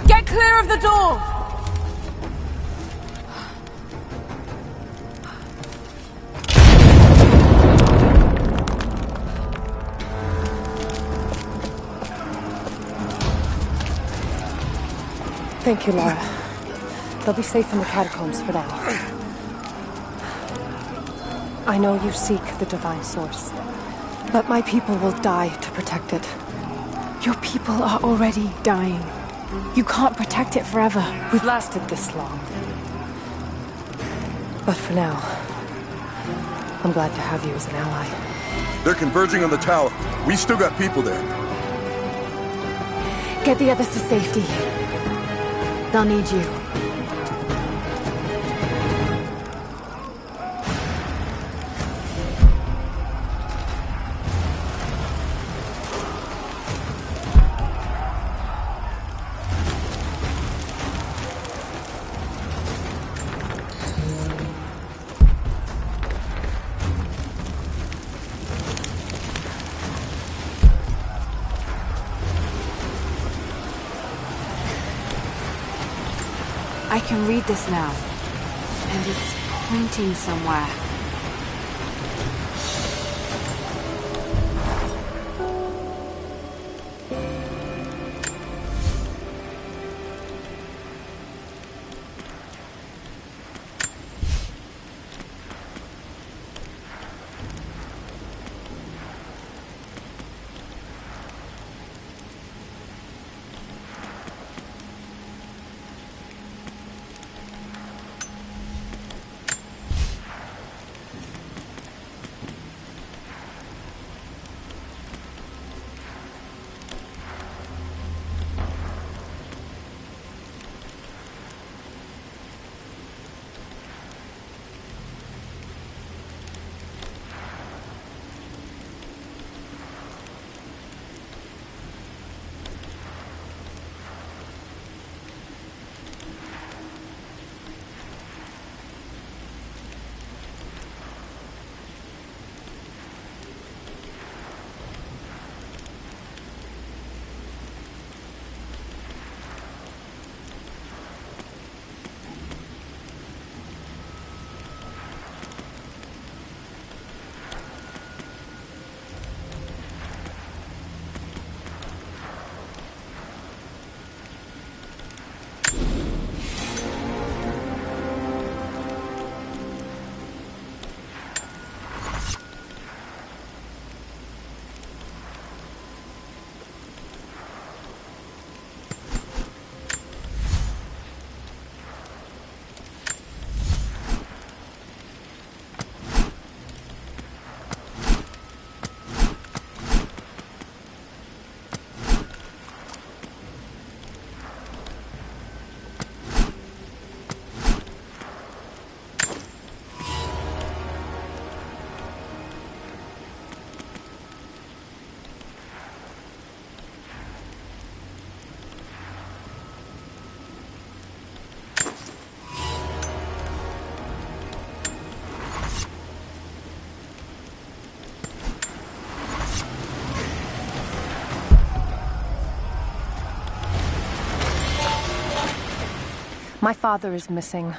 Speaker 14: Get clear of the door! Thank you, Lara. They'll be safe in the catacombs for now. I know you seek the divine source, but my people will die to protect it. Your people are already dying. You can't protect it forever. We've lasted this long. But for now, I'm glad to have you as an ally.
Speaker 12: They're converging on the tower. We still got people there.
Speaker 14: Get the others to safety. They'll need you.
Speaker 17: I can read this now, and it's pointing somewhere.
Speaker 6: My father is missing.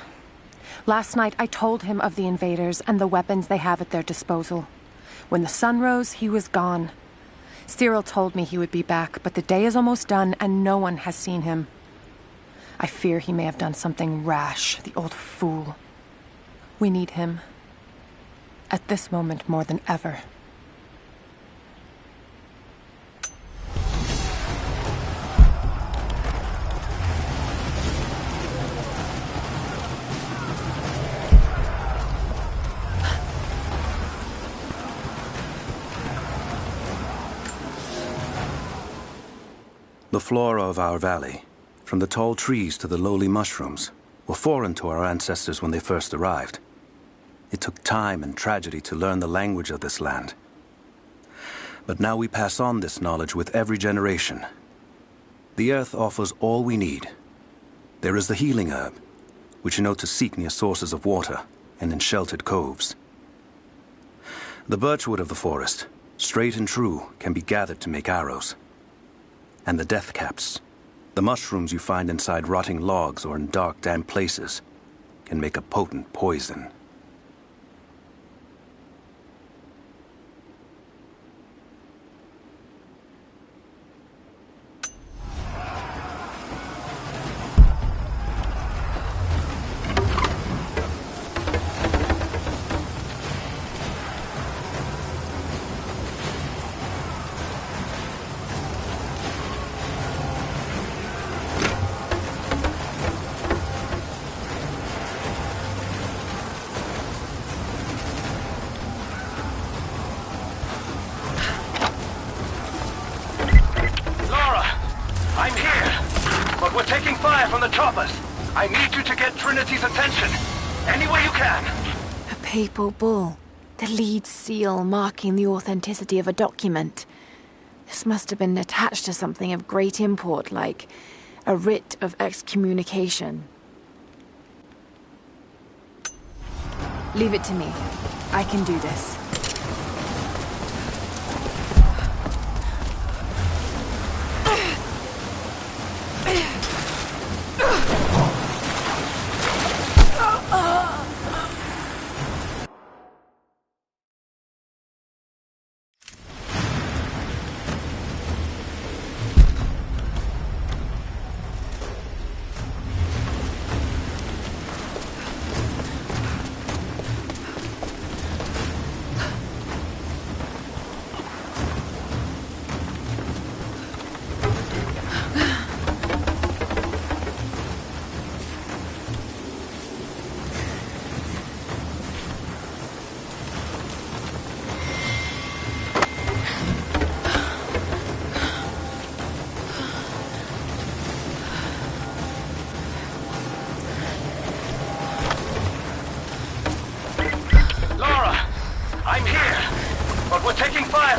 Speaker 6: Last night, I told him of the invaders and the weapons they have at their disposal. When the sun rose, he was gone. Cyril told me he would be back, but the day is almost done and no one has seen him. I fear he may have done something rash, the old fool. We need him. At this moment more than ever.
Speaker 5: The flora of our valley, from the tall trees to the lowly mushrooms, were foreign to our ancestors when they first arrived. It took time and tragedy to learn the language of this land. But now we pass on this knowledge with every generation. The earth offers all we need. There is the healing herb, which you know to seek near sources of water and in sheltered coves. The birchwood of the forest, straight and true, can be gathered to make arrows. And the death caps, the mushrooms you find inside rotting logs or in dark, damp places, can make a potent poison.
Speaker 10: I need you to get Trinity's attention. Any way you can.
Speaker 17: A papal bull. The lead seal marking the authenticity of a document. This must have been attached to something of great import, like a writ of excommunication. Leave it to me. I can do this.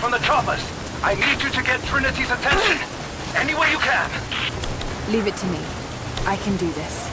Speaker 10: From the choppers. I need you to get Trinity's attention. Any way you can.
Speaker 17: Leave it to me. I can do this.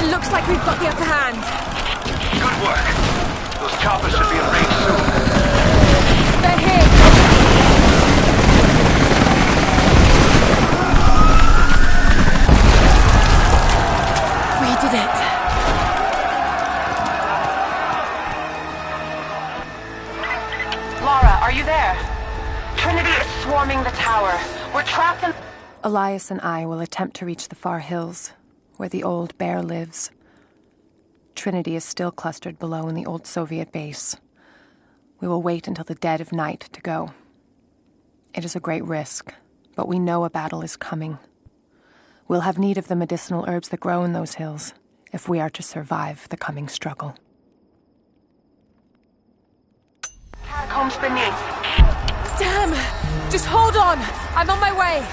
Speaker 6: It looks like we've got the upper hand.
Speaker 10: Good work. Those choppers should be in range soon.
Speaker 6: They're here. We did it. Lara, are you there? Trinity is swarming the tower. We're trapped in... Elias and I will attempt to reach the far hills, where the old bear lives. Trinity is still clustered below in the old Soviet base. We will wait until the dead of night to go. It is a great risk, but we know a battle is coming. We'll have need of the medicinal herbs that grow in those hills if we are to survive the coming struggle. Catacombs beneath. Damn! Just hold on! I'm on my way!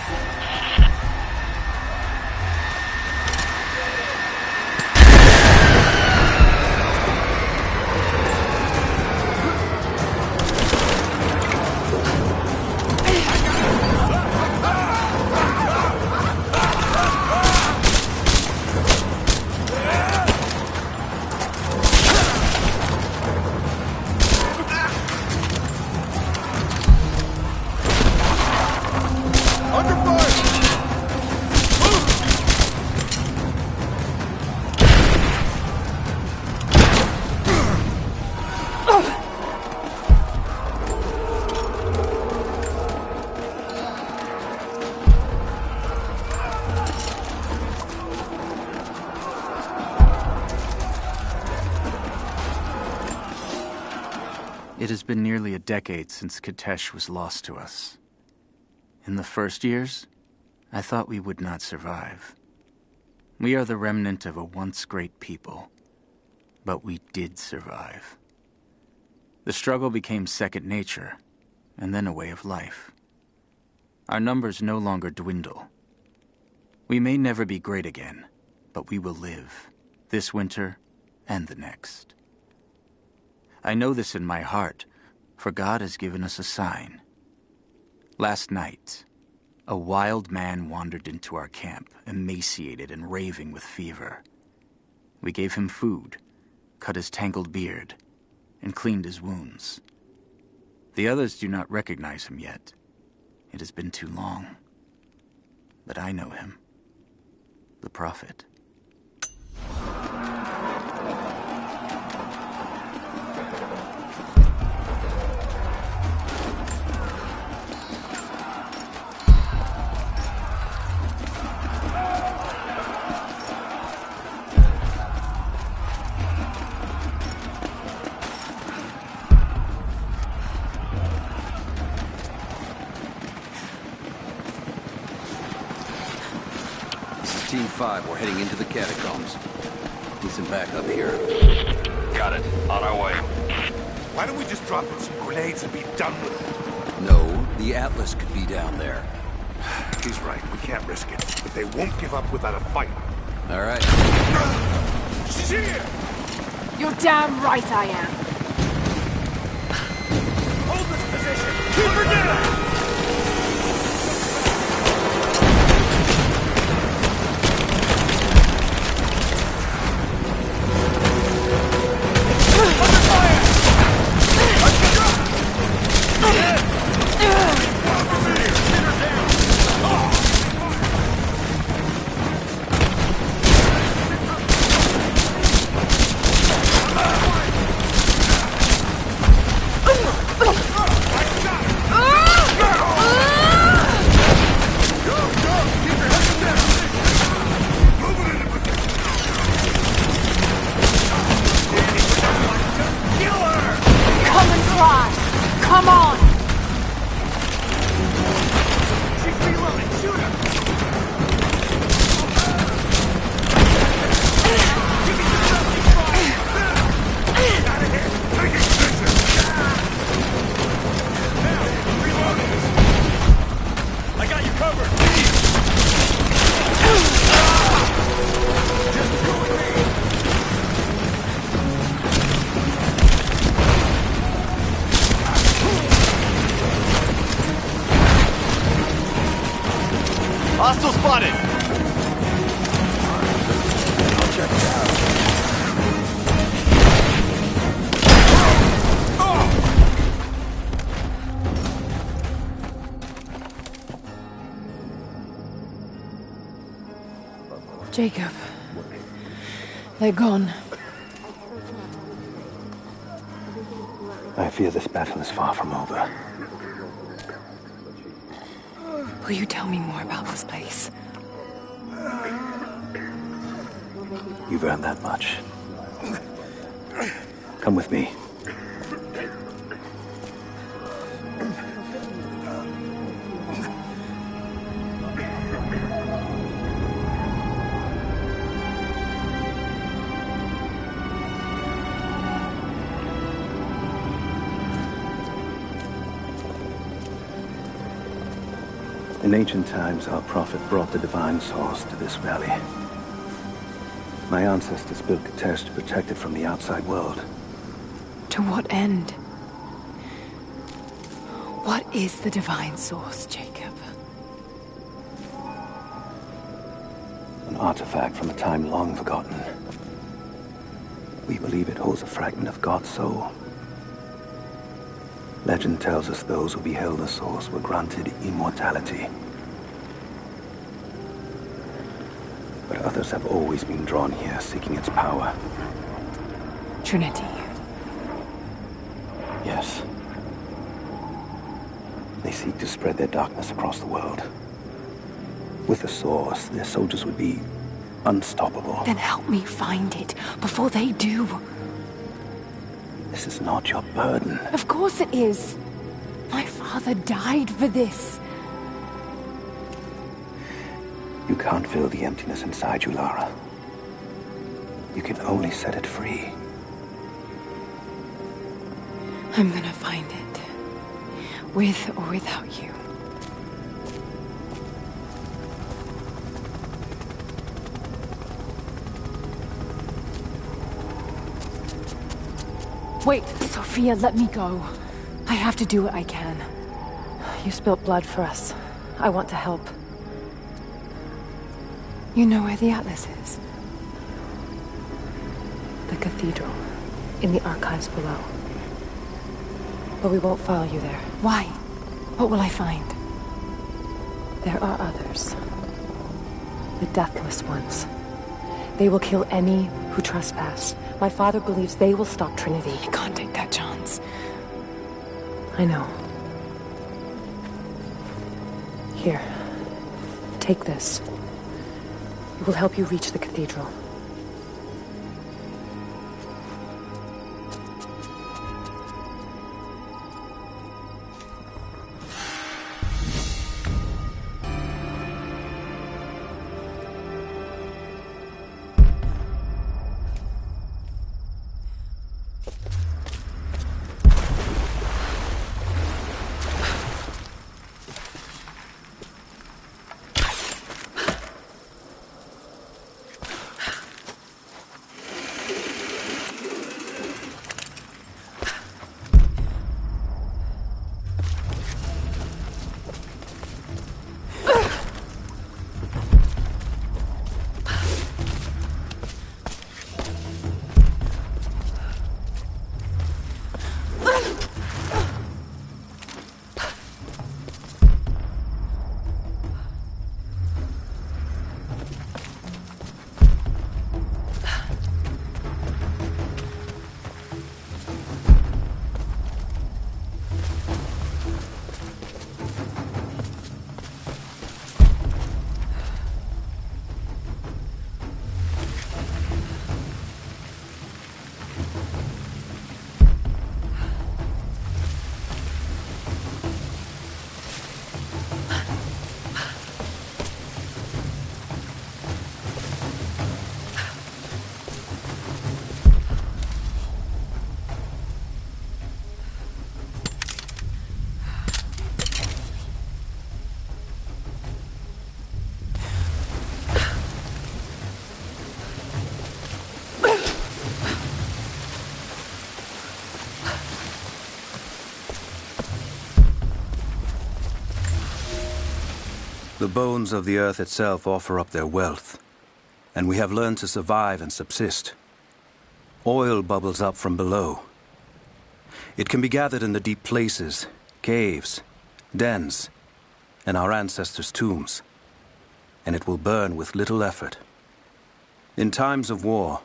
Speaker 8: It has been nearly a decade since Kitesh was lost to us. In the first years, I thought we would not survive. We are the remnant of a once great people, but we did survive. The struggle became second nature, and then a way of life. Our numbers no longer dwindle. We may never be great again, but we will live, this winter and the next. I know this in my heart, for God has given us a sign. Last night, a wild man wandered into our camp, emaciated and raving with fever. We gave him food, cut his tangled beard, and cleaned his wounds. The others do not recognize him yet. It has been too long. But I know him. The Prophet.
Speaker 2: Team 5, we're heading into the catacombs. Need some backup here.
Speaker 10: Got it. On our way.
Speaker 16: Why don't we just drop in some grenades and be done with it?
Speaker 2: No, the Atlas could be down there.
Speaker 16: He's right. We can't risk it. But they won't give up without a fight.
Speaker 2: All right.
Speaker 16: Shit!
Speaker 6: You're damn right I am.
Speaker 16: Hold this position! Keep her down!
Speaker 14: Jacob. They're gone.
Speaker 5: I fear this battle is far from over.
Speaker 14: Will you tell me more about this place?
Speaker 5: You've earned that much. Come with me. In ancient times, our prophet brought the divine source to this valley. My ancestors built Katesh to protect it from the outside world.
Speaker 14: To what end? What is the divine source, Jacob?
Speaker 5: An artifact from a time long forgotten. We believe it holds a fragment of God's soul. Legend tells us those who beheld the source were granted immortality. But others have always been drawn here, seeking its power.
Speaker 14: Trinity.
Speaker 5: Yes. They seek to spread their darkness across the world. With the source, their soldiers would be unstoppable.
Speaker 14: Then help me find it before they do.
Speaker 5: This is not your burden.
Speaker 14: Of course it is. My father died for this.
Speaker 5: You can't fill the emptiness inside you, Lara. You can only set it free.
Speaker 14: I'm gonna find it. With or without you. Wait, Sophia, let me go. I have to do what I can. You spilt blood for us. I want to help. You know where the Atlas is? The cathedral. In the archives below. But we won't follow you there. Why? What will I find? There are others. The deathless ones. They will kill any who trespass. My father believes they will stop Trinity. I can't take that chance. I know. Here. Take this. It will help you reach the cathedral.
Speaker 5: The bones of the earth itself offer up their wealth, and we have learned to survive and subsist. Oil bubbles up from below. It can be gathered in the deep places, caves, dens, and our ancestors' tombs, and it will burn with little effort In times of war,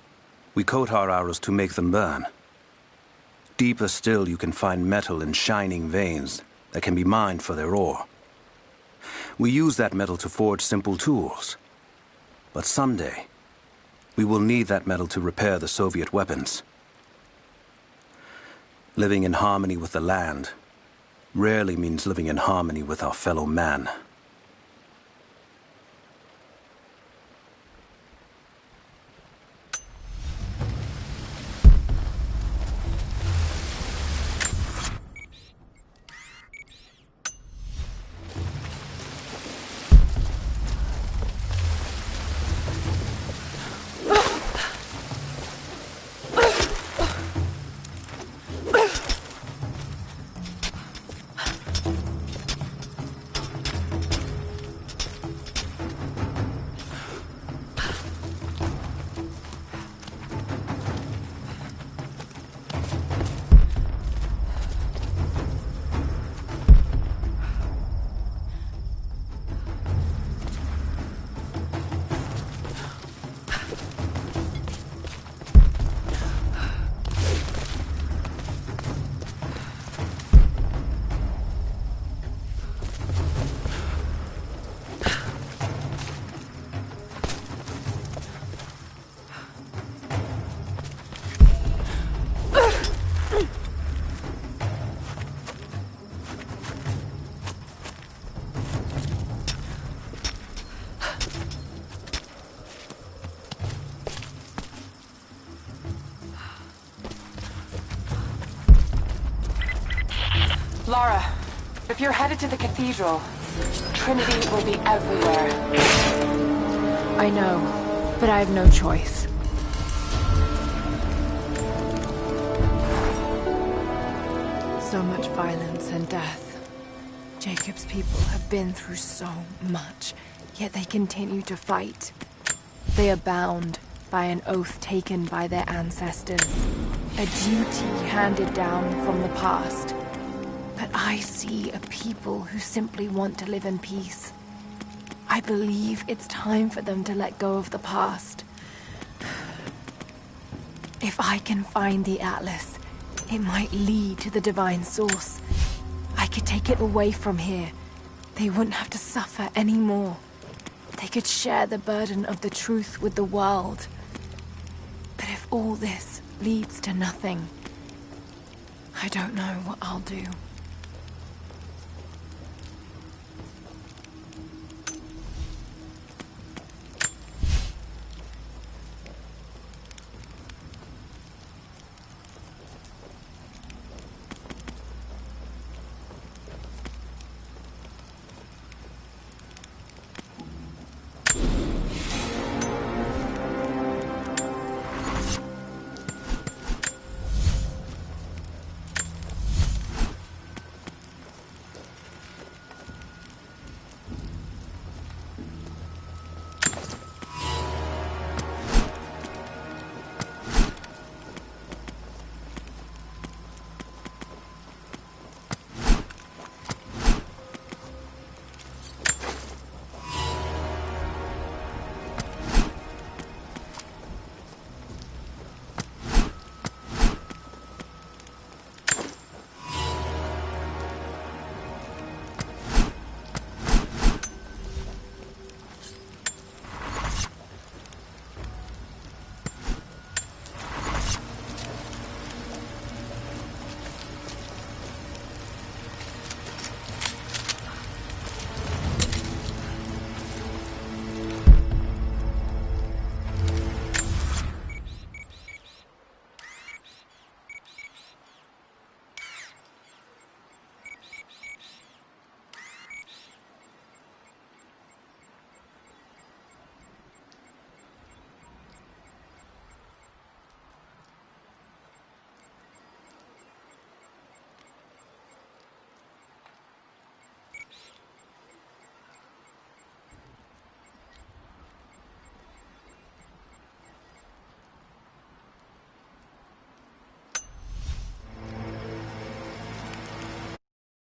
Speaker 5: we coat our arrows to make them burn. Deeper still, you can find metal in shining veins that can be mined for their ore. We use that metal to forge simple tools. But someday, we will need that metal to repair the Soviet weapons. Living in harmony with the land rarely means living in harmony with our fellow man.
Speaker 6: Lara, if you're headed to the cathedral, Trinity will be everywhere.
Speaker 17: I know, but I have no choice. So much violence and death. Jacob's people have been through so much, yet they continue to fight. They are bound by an oath taken by their ancestors, a duty handed down from the past. But I see a people who simply want to live in peace. I believe it's time for them to let go of the past. If I can find the Atlas, it might lead to the divine source. I could take it away from here. They wouldn't have to suffer anymore. They could share the burden of the truth with the world. But if all this leads to nothing, I don't know what I'll do.